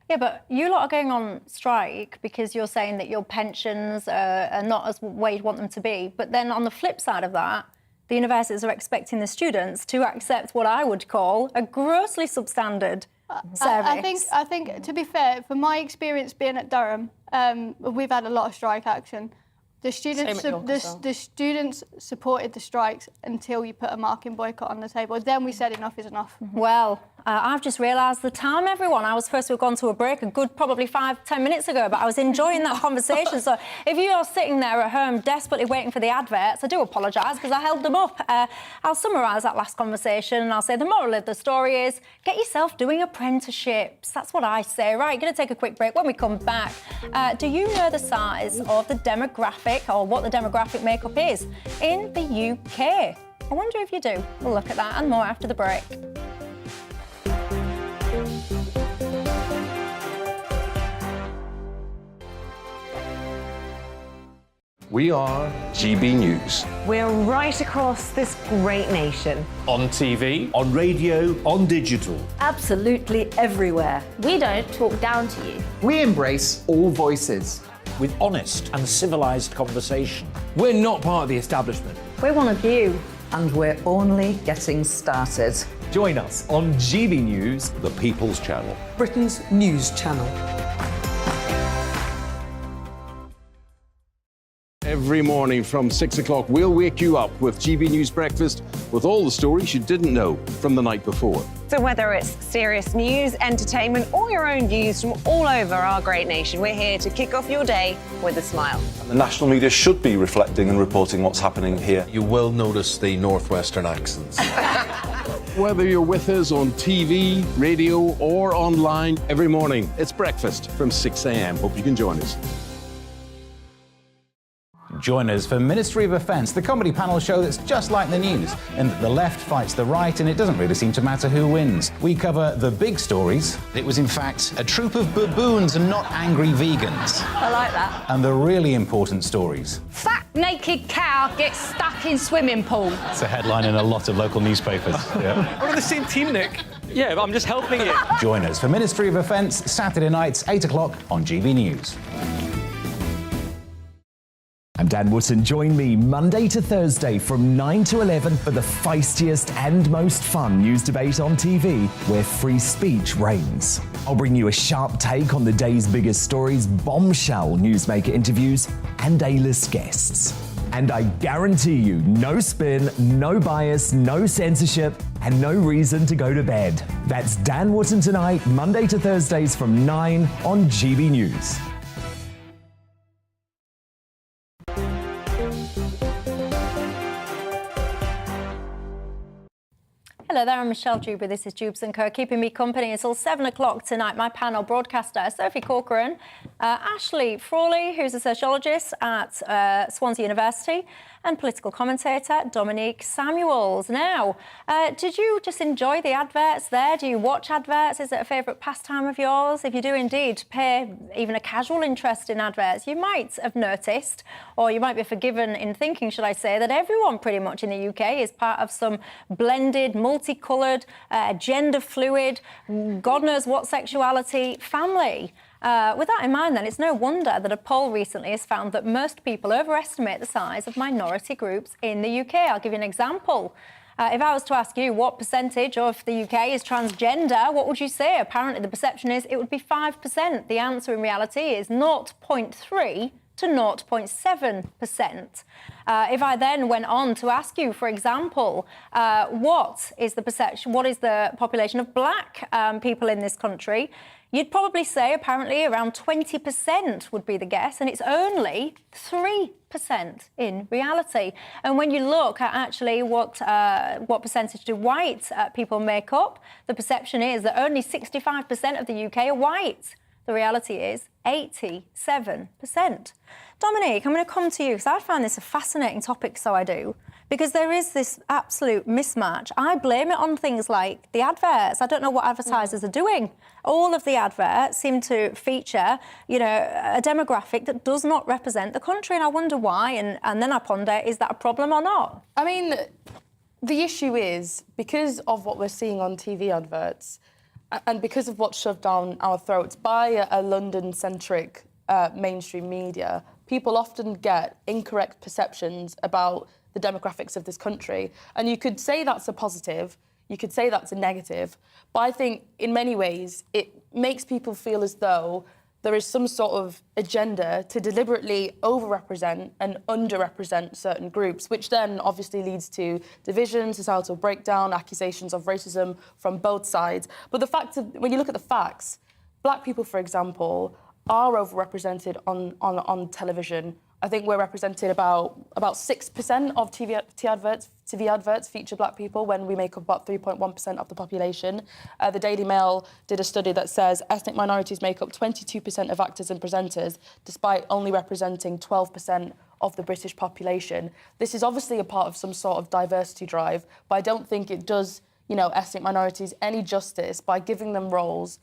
Yeah, but you lot are going on strike because you're saying that your pensions are not as where you want them to be. But then on the flip side of that, the universities are expecting the students to accept what I would call a grossly substandard service. I think, to be fair, from my experience being at Durham, we've had a lot of strike action. The students supported the strikes until you put a marking boycott on the table. Then we said enough is enough. Well, I've just realised the time, everyone. I was supposed to have gone to a break a good probably 5-10 minutes ago, but I was enjoying that conversation. So if you are sitting there at home desperately waiting for the adverts, I do apologise because I held them up. I'll summarise that last conversation and I'll say the moral of the story is get yourself doing apprenticeships. That's what I say. Right, going to take a quick break. When we come back, do you know the size of the demographic or what the demographic makeup is in the UK? I wonder if you do. We'll look at that and more after the break. We are GB News. We're right across this great nation. On TV, on radio, on digital. Absolutely everywhere. We don't talk down to you. We embrace all voices. With honest and civilised conversation. We're not part of the establishment. We're one of you. And we're only getting started. Join us on GB News, the People's Channel, Britain's news channel. Every morning from 6 o'clock, we'll wake you up with GB News Breakfast with all the stories you didn't know from the night before. So whether it's serious news, entertainment, or your own views from all over our great nation, we're here to kick off your day with a smile. And the national media should be reflecting and reporting what's happening here. You will notice the northwestern accents. Whether you're with us on TV, radio, or online, every morning, it's breakfast from 6 a.m. Hope you can join us. Join us for Ministry of Defence, the comedy panel show that's just like the news, in that the left fights the right and it doesn't really seem to matter who wins. We cover the big stories. It was in fact a troop of baboons and not angry vegans. I like that. And the really important stories. Fat naked cow gets stuck in swimming pool. It's a headline in a lot of local newspapers. Yeah. We're on the same team, Nick. Yeah, but I'm just helping you. Join us for Ministry of Defence, Saturday nights, 8 o'clock on GB News. I'm Dan Wootton. Join me Monday to Thursday from 9 to 11 for the feistiest and most fun news debate on TV, where free speech reigns. I'll bring you a sharp take on the day's biggest stories, bombshell newsmaker interviews, and A-list guests. And I guarantee you, no spin, no bias, no censorship, and no reason to go to bed. That's Dan Wootton Tonight, Monday to Thursdays from 9 on GB News. Hello there, I'm Michelle Dewberry. This is Dewbs & Co. Keeping me company until 7 o'clock tonight. My panel broadcaster, Sophie Corcoran, Ashley Frawley, who's a sociologist at Swansea University, and political commentator Dominique Samuels. Now, did you just enjoy the adverts there? Do you watch adverts? Is it a favourite pastime of yours? If you do indeed pay even a casual interest in adverts, you might have noticed, or you might be forgiven in thinking, should I say, that everyone pretty much in the UK is part of some blended, multicoloured, gender-fluid, God knows what sexuality family. With that in mind, then, it's no wonder that a poll recently has found that most people overestimate the size of minority groups in the UK. I'll give you an example. If I was to ask you what percentage of the UK is transgender, what would you say? Apparently, the perception is it would be 5%. The answer in reality is 0.3 to 0.7%. If I then went on to ask you, for example, what is the population of black people in this country, you'd probably say apparently around 20% would be the guess, and it's only 3% in reality. And when you look at actually what percentage do white people make up, the perception is that only 65% of the UK are white. The reality is 87%. Dominique, I'm going to come to you because I find this a fascinating topic, so I do, because there is this absolute mismatch. I blame it on things like the adverts. I don't know what advertisers are doing. All of the adverts seem to feature, you know, a demographic that does not represent the country, and I wonder why, and then I ponder, is that a problem or not? I mean, the issue is, because of what we're seeing on TV adverts, and because of what's shoved down our throats by a London-centric mainstream media, people often get incorrect perceptions about the demographics of this country. And you could say that's a positive, you could say that's a negative, but I think in many ways it makes people feel as though there is some sort of agenda to deliberately overrepresent and underrepresent certain groups, which then obviously leads to division, societal breakdown, accusations of racism from both sides. But the fact of, when you look at the facts, black people, for example, are overrepresented on television. I think we're represented about 6% of TV adverts feature black people when we make up about 3.1% of the population. The Daily Mail did a study that says ethnic minorities make up 22% of actors and presenters, despite only representing 12% of the British population. This is obviously a part of some sort of diversity drive, but I don't think it does, you know, ethnic minorities any justice by giving them roles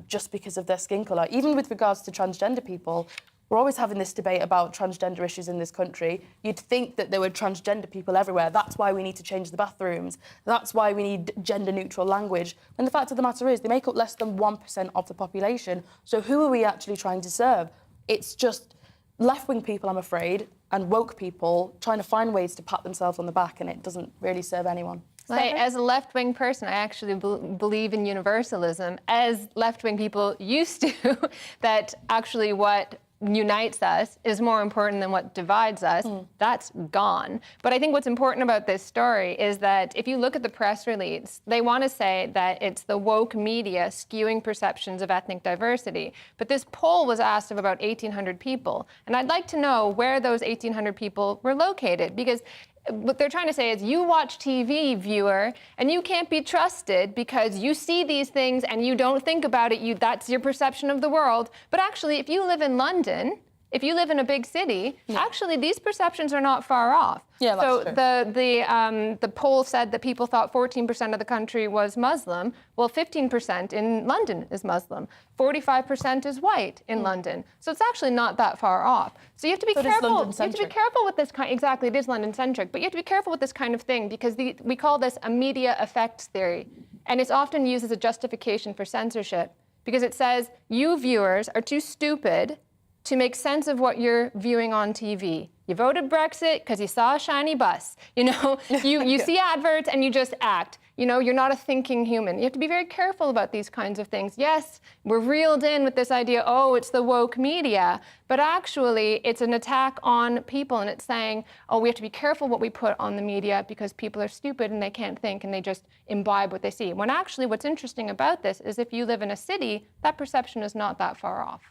just because of their skin colour. Even with regards to transgender people, we're always having this debate about transgender issues in this country. You'd think that there were transgender people everywhere. That's why we need to change the bathrooms. That's why we need gender-neutral language. And the fact of the matter is, they make up less than 1% of the population. So who are we actually trying to serve? It's just left-wing people, I'm afraid, and woke people trying to find ways to pat themselves on the back, and it doesn't really serve anyone. Like, as a left-wing person, I actually believe in universalism, as left-wing people used to, that actually what unites us is more important than what divides us. That's gone. But I think what's important about this story is that if you look at the press release, they want to say that it's the woke media skewing perceptions of ethnic diversity. But this poll was asked of about 1,800 people. And I'd like to know where those 1,800 people were located, because what they're trying to say is you watch TV, viewer, and you can't be trusted because you see these things and you don't think about it. That's your perception of the world. But actually, if you live in London, if you live in a big city, actually these perceptions are not far off. Yeah, that's true. The poll said that people thought 14% of the country was Muslim. Well, 15% in London is Muslim. 45% is white in London. So it's actually not that far off. So you have to be careful. You have to be careful with this kind. Exactly, it is London-centric, but you have to be careful with this kind of thing because we call this a media effects theory, and it's often used as a justification for censorship because it says you viewers are too stupid to make sense of what you're viewing on TV. You voted Brexit because you saw a shiny bus. You know, you see adverts and you just act. You know, you're not a thinking human. You have to be very careful about these kinds of things. Yes, we're reeled in with this idea, oh, it's the woke media, but actually it's an attack on people, and it's saying, oh, we have to be careful what we put on the media because people are stupid and they can't think and they just imbibe what they see. When actually what's interesting about this is if you live in a city, that perception is not that far off.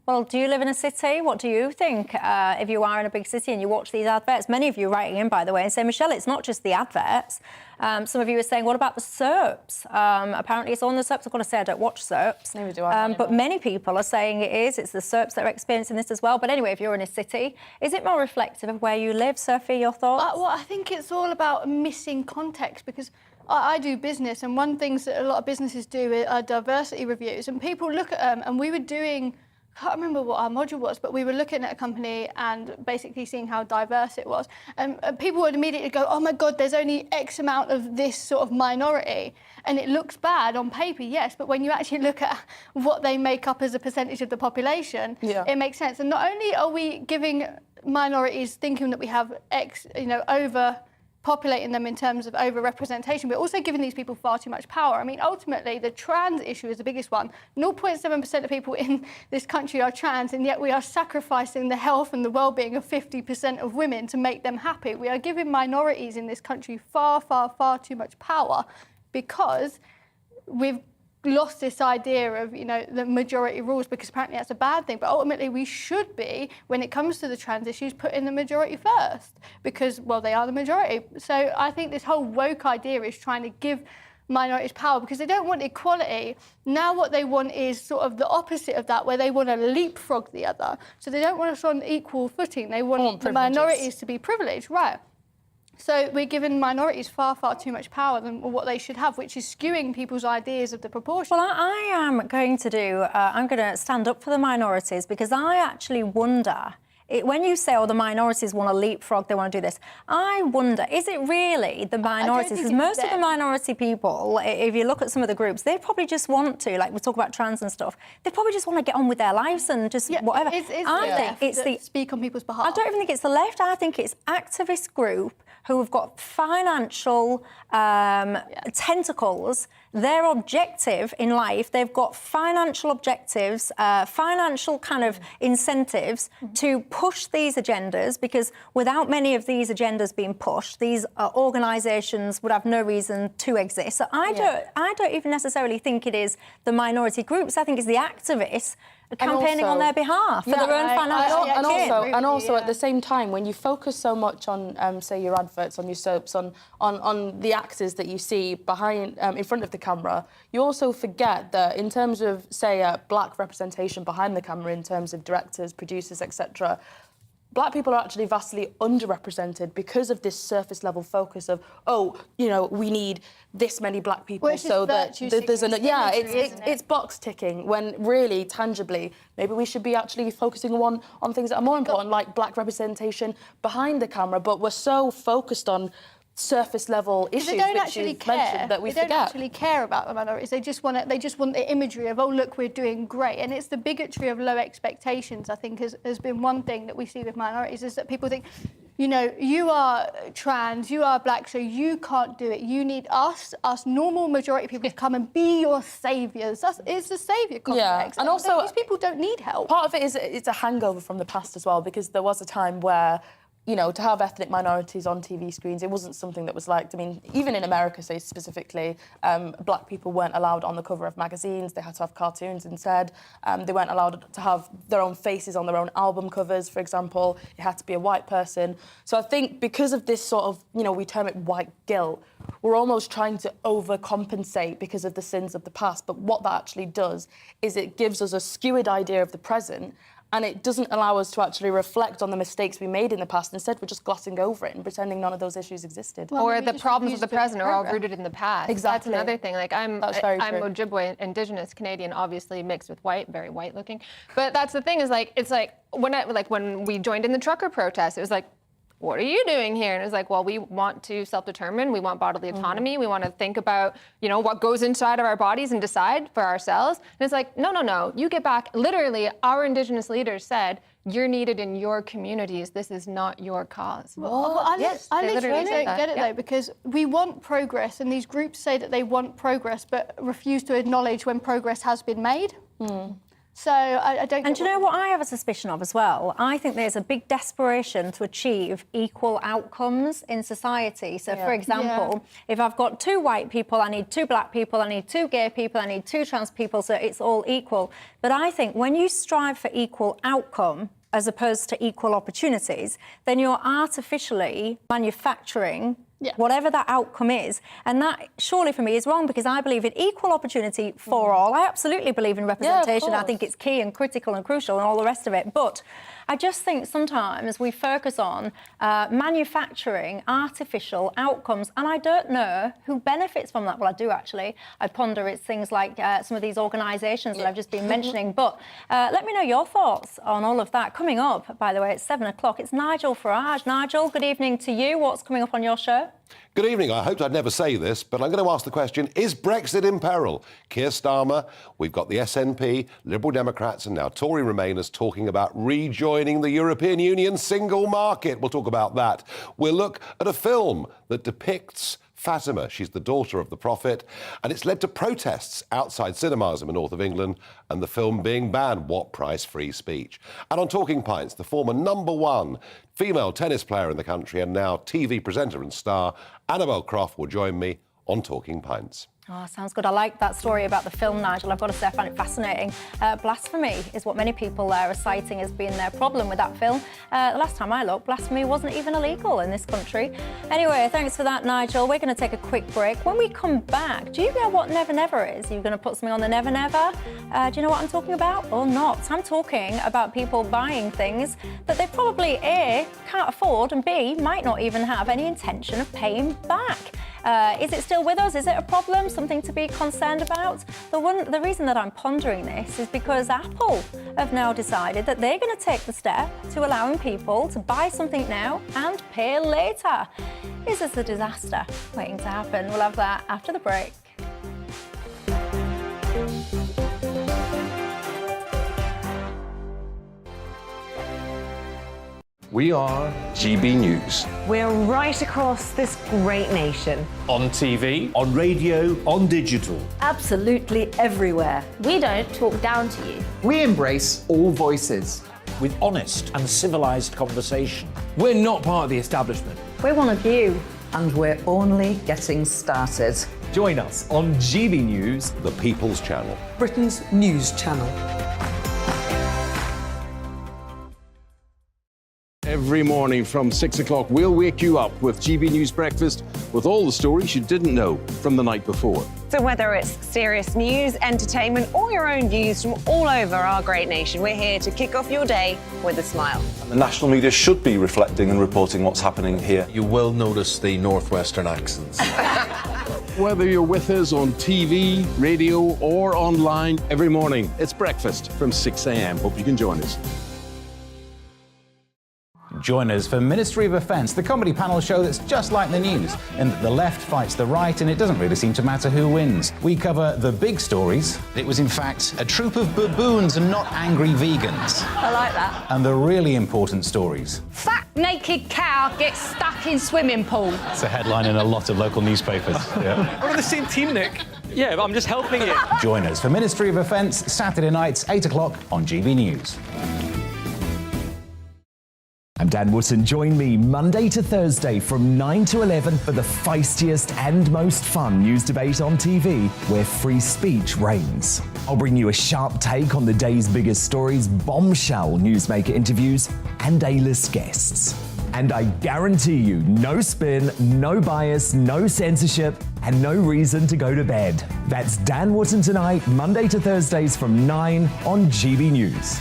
Well, do you live in a city? What do you think if you are in a big city and you watch these adverts? Many of you writing in, by the way, and say, Michelle, it's not just the adverts. Some of you are saying, what about the soaps? Apparently it's on the soaps. I've got to say, I don't watch soaps. Neither do I. But many people are saying it is. It's the soaps that are experiencing this as well. But anyway, if you're in a city, is it more reflective of where you live? Sophie, your thoughts? Well, I think it's all about missing context, because I do business, and one thing that a lot of businesses do are diversity reviews, and people look at them, and we were doing, I can't remember what our module was, but we were looking at a company and basically seeing how diverse it was. And people would immediately go, oh my God, there's only X amount of this sort of minority. And it looks bad on paper, yes, but when you actually look at what they make up as a percentage of the population, it makes sense. And not only are we giving minorities, thinking that we have X, you know, populating them in terms of over-representation, but also giving these people far too much power. I mean, ultimately, the trans issue is the biggest one. 0.7% of people in this country are trans, and yet we are sacrificing the health and the well-being of 50% of women to make them happy. We are giving minorities in this country far, far, far too much power because we've lost this idea of, you know, the majority rules, because apparently that's a bad thing. But ultimately we should be, when it comes to the trans issues, putting the majority first because, well, they are the majority. So I think this whole woke idea is trying to give minorities power because they don't want equality. Now what they want is sort of the opposite of that, where they want to leapfrog the other. So they don't want us on equal footing. They want the minorities to be privileged, right? So we're giving minorities far, far too much power than what they should have, which is skewing people's ideas of the proportion. Well, I am going to I'm going to stand up for the minorities, because I actually wonder, when you say, oh, the minorities want to leapfrog, they want to do this, I wonder, is it really the minorities? Because most of the minority people, if you look at some of the groups, they probably just want to, like we talk about trans and stuff, they probably just want to get on with their lives and just whatever. I think it's the speak on people's behalf. I don't even think it's the left. I think it's activist group who have got financial tentacles. Their objective in life, they've got financial objectives, financial kind of incentives to push these agendas, because without many of these agendas being pushed, these organisations would have no reason to exist. So I don't even necessarily think it is the minority groups. I think it's the activists campaigning on their behalf for their own financial gain. And also at the same time, when you focus so much on, say, your adverts, on your soaps, on the actors that you see behind, in front of the camera, you also forget that in terms of, say, black representation behind the camera, in terms of directors, producers, etc., black people are actually vastly underrepresented because of this surface level focus of, oh, you know, we need this many black people so that there's it's box ticking, when really tangibly maybe we should be actually focusing on things that are more important, like black representation behind the camera, but we're so focused on surface level issues they don't actually care that we forget. They don't actually care about the minorities. They just want the imagery of, oh look, we're doing great. And it's the bigotry of low expectations, I think, has been one thing that we see with minorities, is that people think, you know, you are trans, you are black, so you can't do it. You need us normal majority people to come and be your saviours. It's a saviour complex. And also these people don't need help. Part of it is it's a hangover from the past as well, because there was a time where, you know, to have ethnic minorities on TV screens, it wasn't something that was liked. I mean, even in America, say specifically, black people weren't allowed on the cover of magazines. They had to have cartoons instead. They weren't allowed to have their own faces on their own album covers, for example. It had to be a white person. So I think because of this sort of, you know, we term it white guilt, we're almost trying to overcompensate because of the sins of the past. But what that actually does is it gives us a skewed idea of the present, and it doesn't allow us to actually reflect on the mistakes we made in the past. Instead, we're just glossing over it and pretending none of those issues existed. Well, or the problems of the present are all rooted in the past. Exactly. That's another thing. Like, I'm Ojibwe, Indigenous Canadian, obviously mixed with white, very white looking. But that's the thing, is like, it's like when we joined in the trucker protest, it was like, what are you doing here? And it's like, well, we want to self-determine, we want bodily autonomy, we want to think about, you know, what goes inside of our bodies and decide for ourselves. And it's like, no, you get back. Literally, our Indigenous leaders said, you're needed in your communities. This is not your cause. Well, I literally don't get it though, because we want progress, and these groups say that they want progress, but refuse to acknowledge when progress has been made. So I don't. And do you know what I have a suspicion of as well? I think there's a big desperation to achieve equal outcomes in society. So, for example, if I've got 2 white people, I need 2 black people, I need 2 gay people, I need 2 trans people, so it's all equal. But I think when you strive for equal outcome as opposed to equal opportunities, then you're artificially manufacturing whatever that outcome is. And that, surely for me, is wrong, because I believe in equal opportunity for all. I absolutely believe in representation. I think it's key and critical and crucial and all the rest of it. But I just think sometimes we focus on manufacturing artificial outcomes, and I don't know who benefits from that. Well, I do actually. I ponder it's things like some of these organisations that I've just been mentioning. But let me know your thoughts on all of that. Coming up, by the way, at 7 o'clock, it's Nigel Farage. Nigel, good evening to you. What's coming up on your show? Good evening. I hoped I'd never say this, but I'm going to ask the question, is Brexit in peril? Keir Starmer, we've got the SNP, Liberal Democrats and now Tory Remainers talking about rejoining the European Union single market. We'll talk about that. We'll look at a film that depicts Fatima. She's the daughter of the Prophet, and it's led to protests outside cinemas in the north of England and the film being banned. What price free speech? And on Talking Pints, the former #1 female tennis player in the country and now TV presenter and star, Annabel Croft, will join me on Talking Pints. Oh, sounds good. I like that story about the film, Nigel. I've got to say, I find it fascinating. Blasphemy is what many people there are citing as being their problem with that film. The last time I looked, blasphemy wasn't even illegal in this country. Anyway, thanks for that, Nigel. We're going to take a quick break. When we come back, do you know what Never Never is? Are you going to put something on the Never Never? Do you know what I'm talking about or not? I'm talking about people buying things that they probably A, can't afford, and B, might not even have any intention of paying back. Is it still with us? Is it a problem? Something to be concerned about? The reason that I'm pondering this is because Apple have now decided that they're going to take the step to allowing people to buy something now and pay later. Is this a disaster waiting to happen? We'll have that after the break. We are GB News. We're right across this great nation. On TV, on radio, on digital. Absolutely everywhere. We don't talk down to you. We embrace all voices. With honest and civilised conversation. We're not part of the establishment. We're one of you. And we're only getting started. Join us on GB News, The People's Channel. Britain's news channel. Every morning from 6 o'clock, we'll wake you up with GB News Breakfast with all the stories you didn't know from the night before. So whether it's serious news, entertainment, or your own views from all over our great nation, we're here to kick off your day with a smile. The national media should be reflecting and reporting what's happening here. You will notice the northwestern accents. Whether you're with us on TV, radio, or online, every morning, it's breakfast from 6 a.m. Hope you can join us. Join us for Ministry of Defence, the comedy panel show that's just like the news, in that the left fights the right and it doesn't really seem to matter who wins. We cover the big stories. It was in fact a troop of baboons and not angry vegans. I like that. And the really important stories. Fat naked cow gets stuck in swimming pool. It's a headline in a lot of local newspapers. Yeah. We're on the same team, Nick. Yeah, but I'm just helping you. Join us for Ministry of Defence, Saturday nights, 8 o'clock on GB News. I'm Dan Wootton. Join me Monday to Thursday from 9 to 11 for the feistiest and most fun news debate on TV, where free speech reigns. I'll bring you a sharp take on the day's biggest stories, bombshell newsmaker interviews, and A-list guests. And I guarantee you, no spin, no bias, no censorship, and no reason to go to bed. That's Dan Wootton tonight, Monday to Thursdays from 9 on GB News.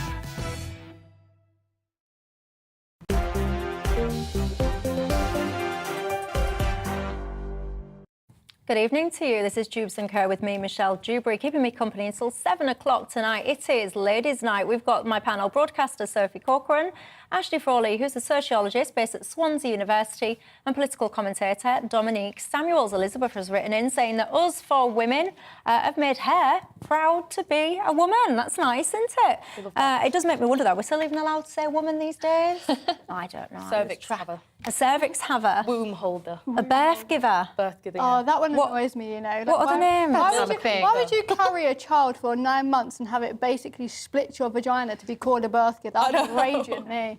Good evening to you. This is Dewbs & Co with me, Michelle Dewberry, keeping me company until 7 o'clock tonight. It is Ladies' Night. We've got my panel broadcaster, Sophie Corcoran, Ashley Frawley, who's a sociologist based at Swansea University, and political commentator Dominique Samuels. Elizabeth has written in saying that us 4 women have made her proud to be a woman. That's nice, isn't it? It does make me wonder, though. We're still even allowed to say woman these days? I don't know. Cervix haver. A cervix haver. Womb holder. A birth giver. Birth giver. Oh, that one annoys me, you know. Like, what are the names? Why would you carry a child for 9 months and have it basically split your vagina to be called a birth giver? That would rage at me.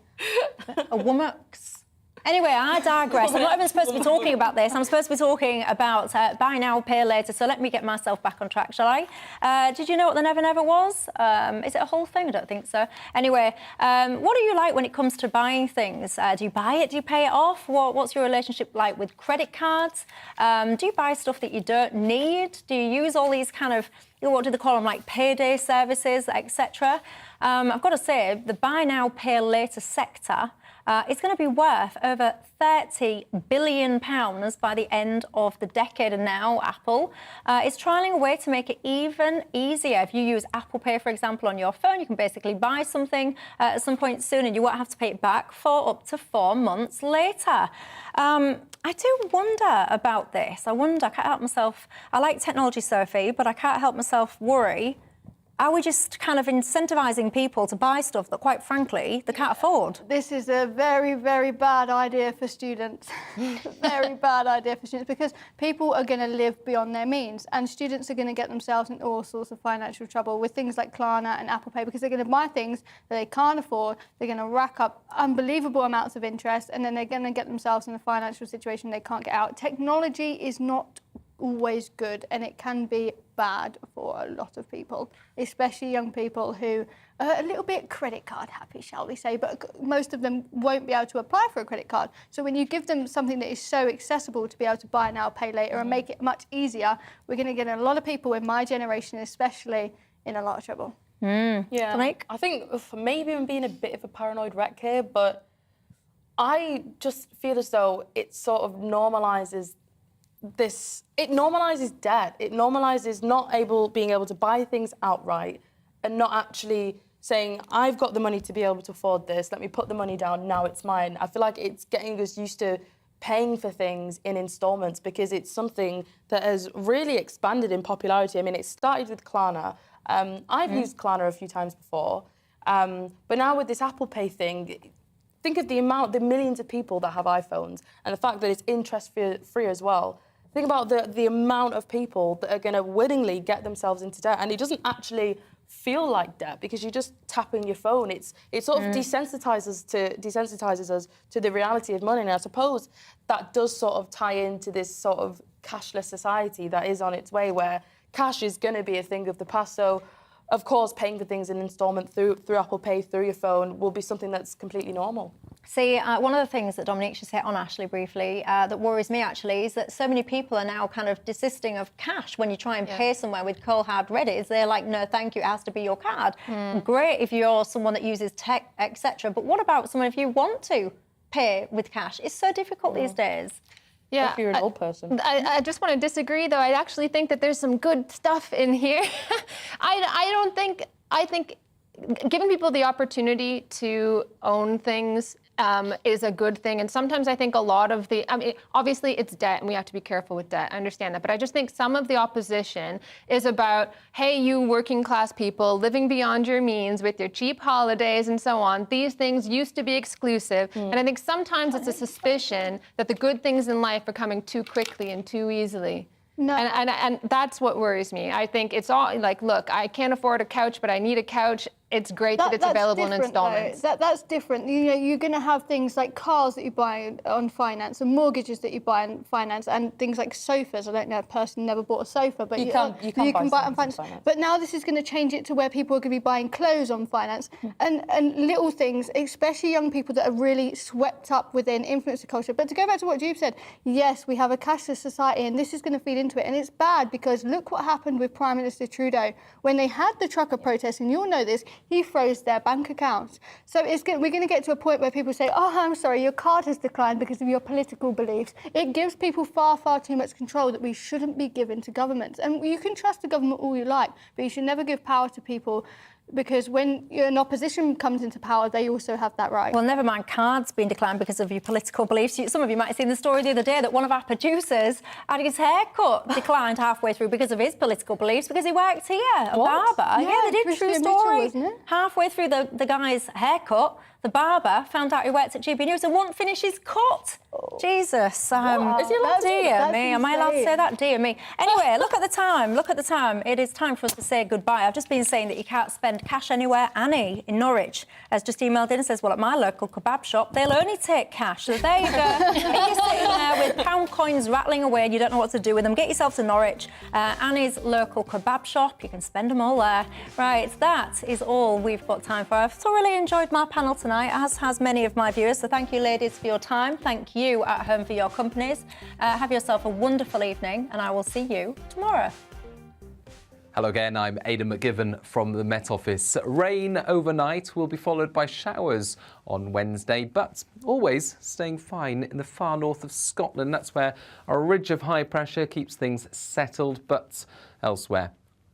A womax. Anyway, I digress. I'm not even supposed to be talking about this. I'm supposed to be talking about buy now, pay later. So let me get myself back on track, shall I? Did you know what the Never Never was? Is it a whole thing? I don't think so. Anyway, what do you like when it comes to buying things? Do you buy it? Do you pay it off? What's your relationship like with credit cards? Do you buy stuff that you don't need? Do you use all these kind of, what do they call them, like payday services, etc.? I've got to say, the buy now, pay later sector it's going to be worth over £30 billion by the end of the decade. And now Apple is trialling a way to make it even easier. If you use Apple Pay, for example, on your phone, you can basically buy something at some point soon and you won't have to pay it back for up to 4 months later. I do wonder about this. I can't help myself. I like technology, Sophie, but I can't help myself worry. Are we just kind of incentivising people to buy stuff that, quite frankly, they can't afford? This is a very, very bad idea for students. Very bad idea for students, because people are going to live beyond their means, and students are going to get themselves in all sorts of financial trouble with things like Klarna and Apple Pay, because they're going to buy things that they can't afford. They're going to rack up unbelievable amounts of interest, and then they're going to get themselves in a financial situation they can't get out. Technology is not always good, and it can be bad for a lot of people, especially young people who are a little bit credit card happy, shall we say, but most of them won't be able to apply for a credit card. So when you give them something that is so accessible to be able to buy now, pay later, and make it much easier, we're going to get a lot of people in my generation especially in a lot of trouble. Yeah, I think for maybe I'm being a bit of a paranoid wreck here, but I just feel as though it sort of normalises this. It normalises debt. It normalises being able to buy things outright and not actually saying, I've got the money to be able to afford this, let me put the money down, now it's mine. I feel like it's getting us used to paying for things in instalments, because it's something that has really expanded in popularity. I mean, it started with Klarna. I've used Klarna a few times before, but now with this Apple Pay thing, think of the millions of people that have iPhones, and the fact that it's interest-free as well. Think about the amount of people that are going to willingly get themselves into debt, and it doesn't actually feel like debt because you're just tapping your phone. It sort of desensitizes us to the reality of money, and I suppose that does sort of tie into this sort of cashless society that is on its way, where cash is going to be a thing of the past. So, of course, paying for things in instalment through Apple Pay, through your phone, will be something that's completely normal. See, one of the things that Dominique just hit on, Ashley, briefly, that worries me, actually, is that so many people are now kind of desisting of cash when you try and pay somewhere with cold hard credit. They're like, no, thank you, it has to be your card. Great if you're someone that uses tech, etc. But what about someone if you want to pay with cash? It's so difficult these days. Yeah, if you're an old person. I just want to disagree, though. I actually think that there's some good stuff in here. I think giving people the opportunity to own things is a good thing. And sometimes I think a lot of obviously it's debt and we have to be careful with debt. I understand that. But I just think some of the opposition is about, hey, you working class people living beyond your means with your cheap holidays and so on. These things used to be exclusive. And I think sometimes it's a suspicion that the good things in life are coming too quickly and too easily. No. And that's what worries me. I think it's all like, look, I can't afford a couch, but I need a couch. It's great that it's available in installments. That's different. You know, you're going to have things like cars that you buy on finance and mortgages that you buy on finance and things like sofas. I don't know, a person never bought a sofa, but you can buy it on finance. But now this is going to change it to where people are going to be buying clothes on finance and little things, especially young people that are really swept up within influencer culture. But to go back to what Dewbs said, yes, we have a cashless society and this is going to feed into it. And it's bad because look what happened with Prime Minister Trudeau. When they had the trucker protests, and you'll know this, he froze their bank accounts. So we're going to get to a point where people say, oh, I'm sorry, your card has declined because of your political beliefs. It gives people far, far too much control that we shouldn't be given to governments. And you can trust the government all you like, but you should never give power to people, because when an opposition comes into power, they also have that right. Well, never mind cards being declined because of your political beliefs. Some of you might have seen the story the other day that one of our producers had his haircut declined halfway through because of his political beliefs, because he worked here, a barber. Yeah, they did, true story. Halfway through the guy's haircut, the barber found out he worked at GBNews and wouldn't finish his cut. Jesus. Is he allowed to? Dear me. Am I allowed to say that? Dear me. Anyway, look at the time. Look at the time. It is time for us to say goodbye. I've just been saying that you can't spend cash anywhere. Annie in Norwich has just emailed in and says, well, at my local kebab shop, they'll only take cash. So there you go. If you're sitting there with pound coins rattling away and you don't know what to do with them, get yourself to Norwich. Annie's local kebab shop. You can spend them all there. Right, that is all we've got time for. I've thoroughly enjoyed my panel tonight, as has many of my viewers. So thank you, ladies, for your time. Thank you at home for your companies. Have yourself a wonderful evening, and I will see you tomorrow. Hello again, I'm Aidan McGivern from the Met Office. Rain overnight will be followed by showers on Wednesday, but always staying fine in the far north of Scotland. That's where a ridge of high pressure keeps things settled, but elsewhere,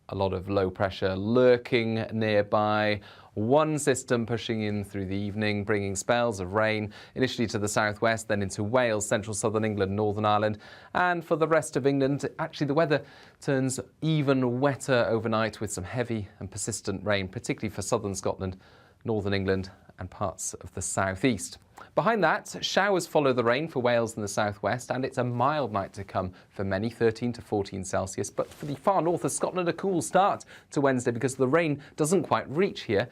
a lot of low pressure lurking nearby. One system pushing in through the evening, bringing spells of rain, initially to the southwest, then into Wales, central southern England, Northern Ireland. And for the rest of England, actually the weather turns even wetter overnight with some heavy and persistent rain, particularly for southern Scotland, Northern England and parts of the southeast. Behind that, showers follow the rain for Wales and the southwest, and it's a mild night to come for many, 13 to 14 Celsius. But for the far north of Scotland, a cool start to Wednesday because the rain doesn't quite reach here.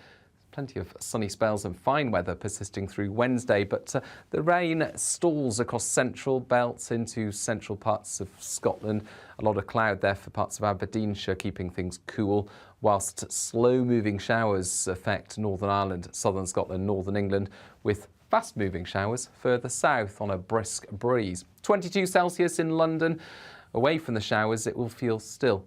Plenty of sunny spells and fine weather persisting through Wednesday, but the rain stalls across central belts into central parts of Scotland. A lot of cloud there for parts of Aberdeenshire, keeping things cool, whilst slow-moving showers affect Northern Ireland, southern Scotland, northern England, with fast-moving showers further south on a brisk breeze. 22 Celsius in London. Away from the showers, it will feel still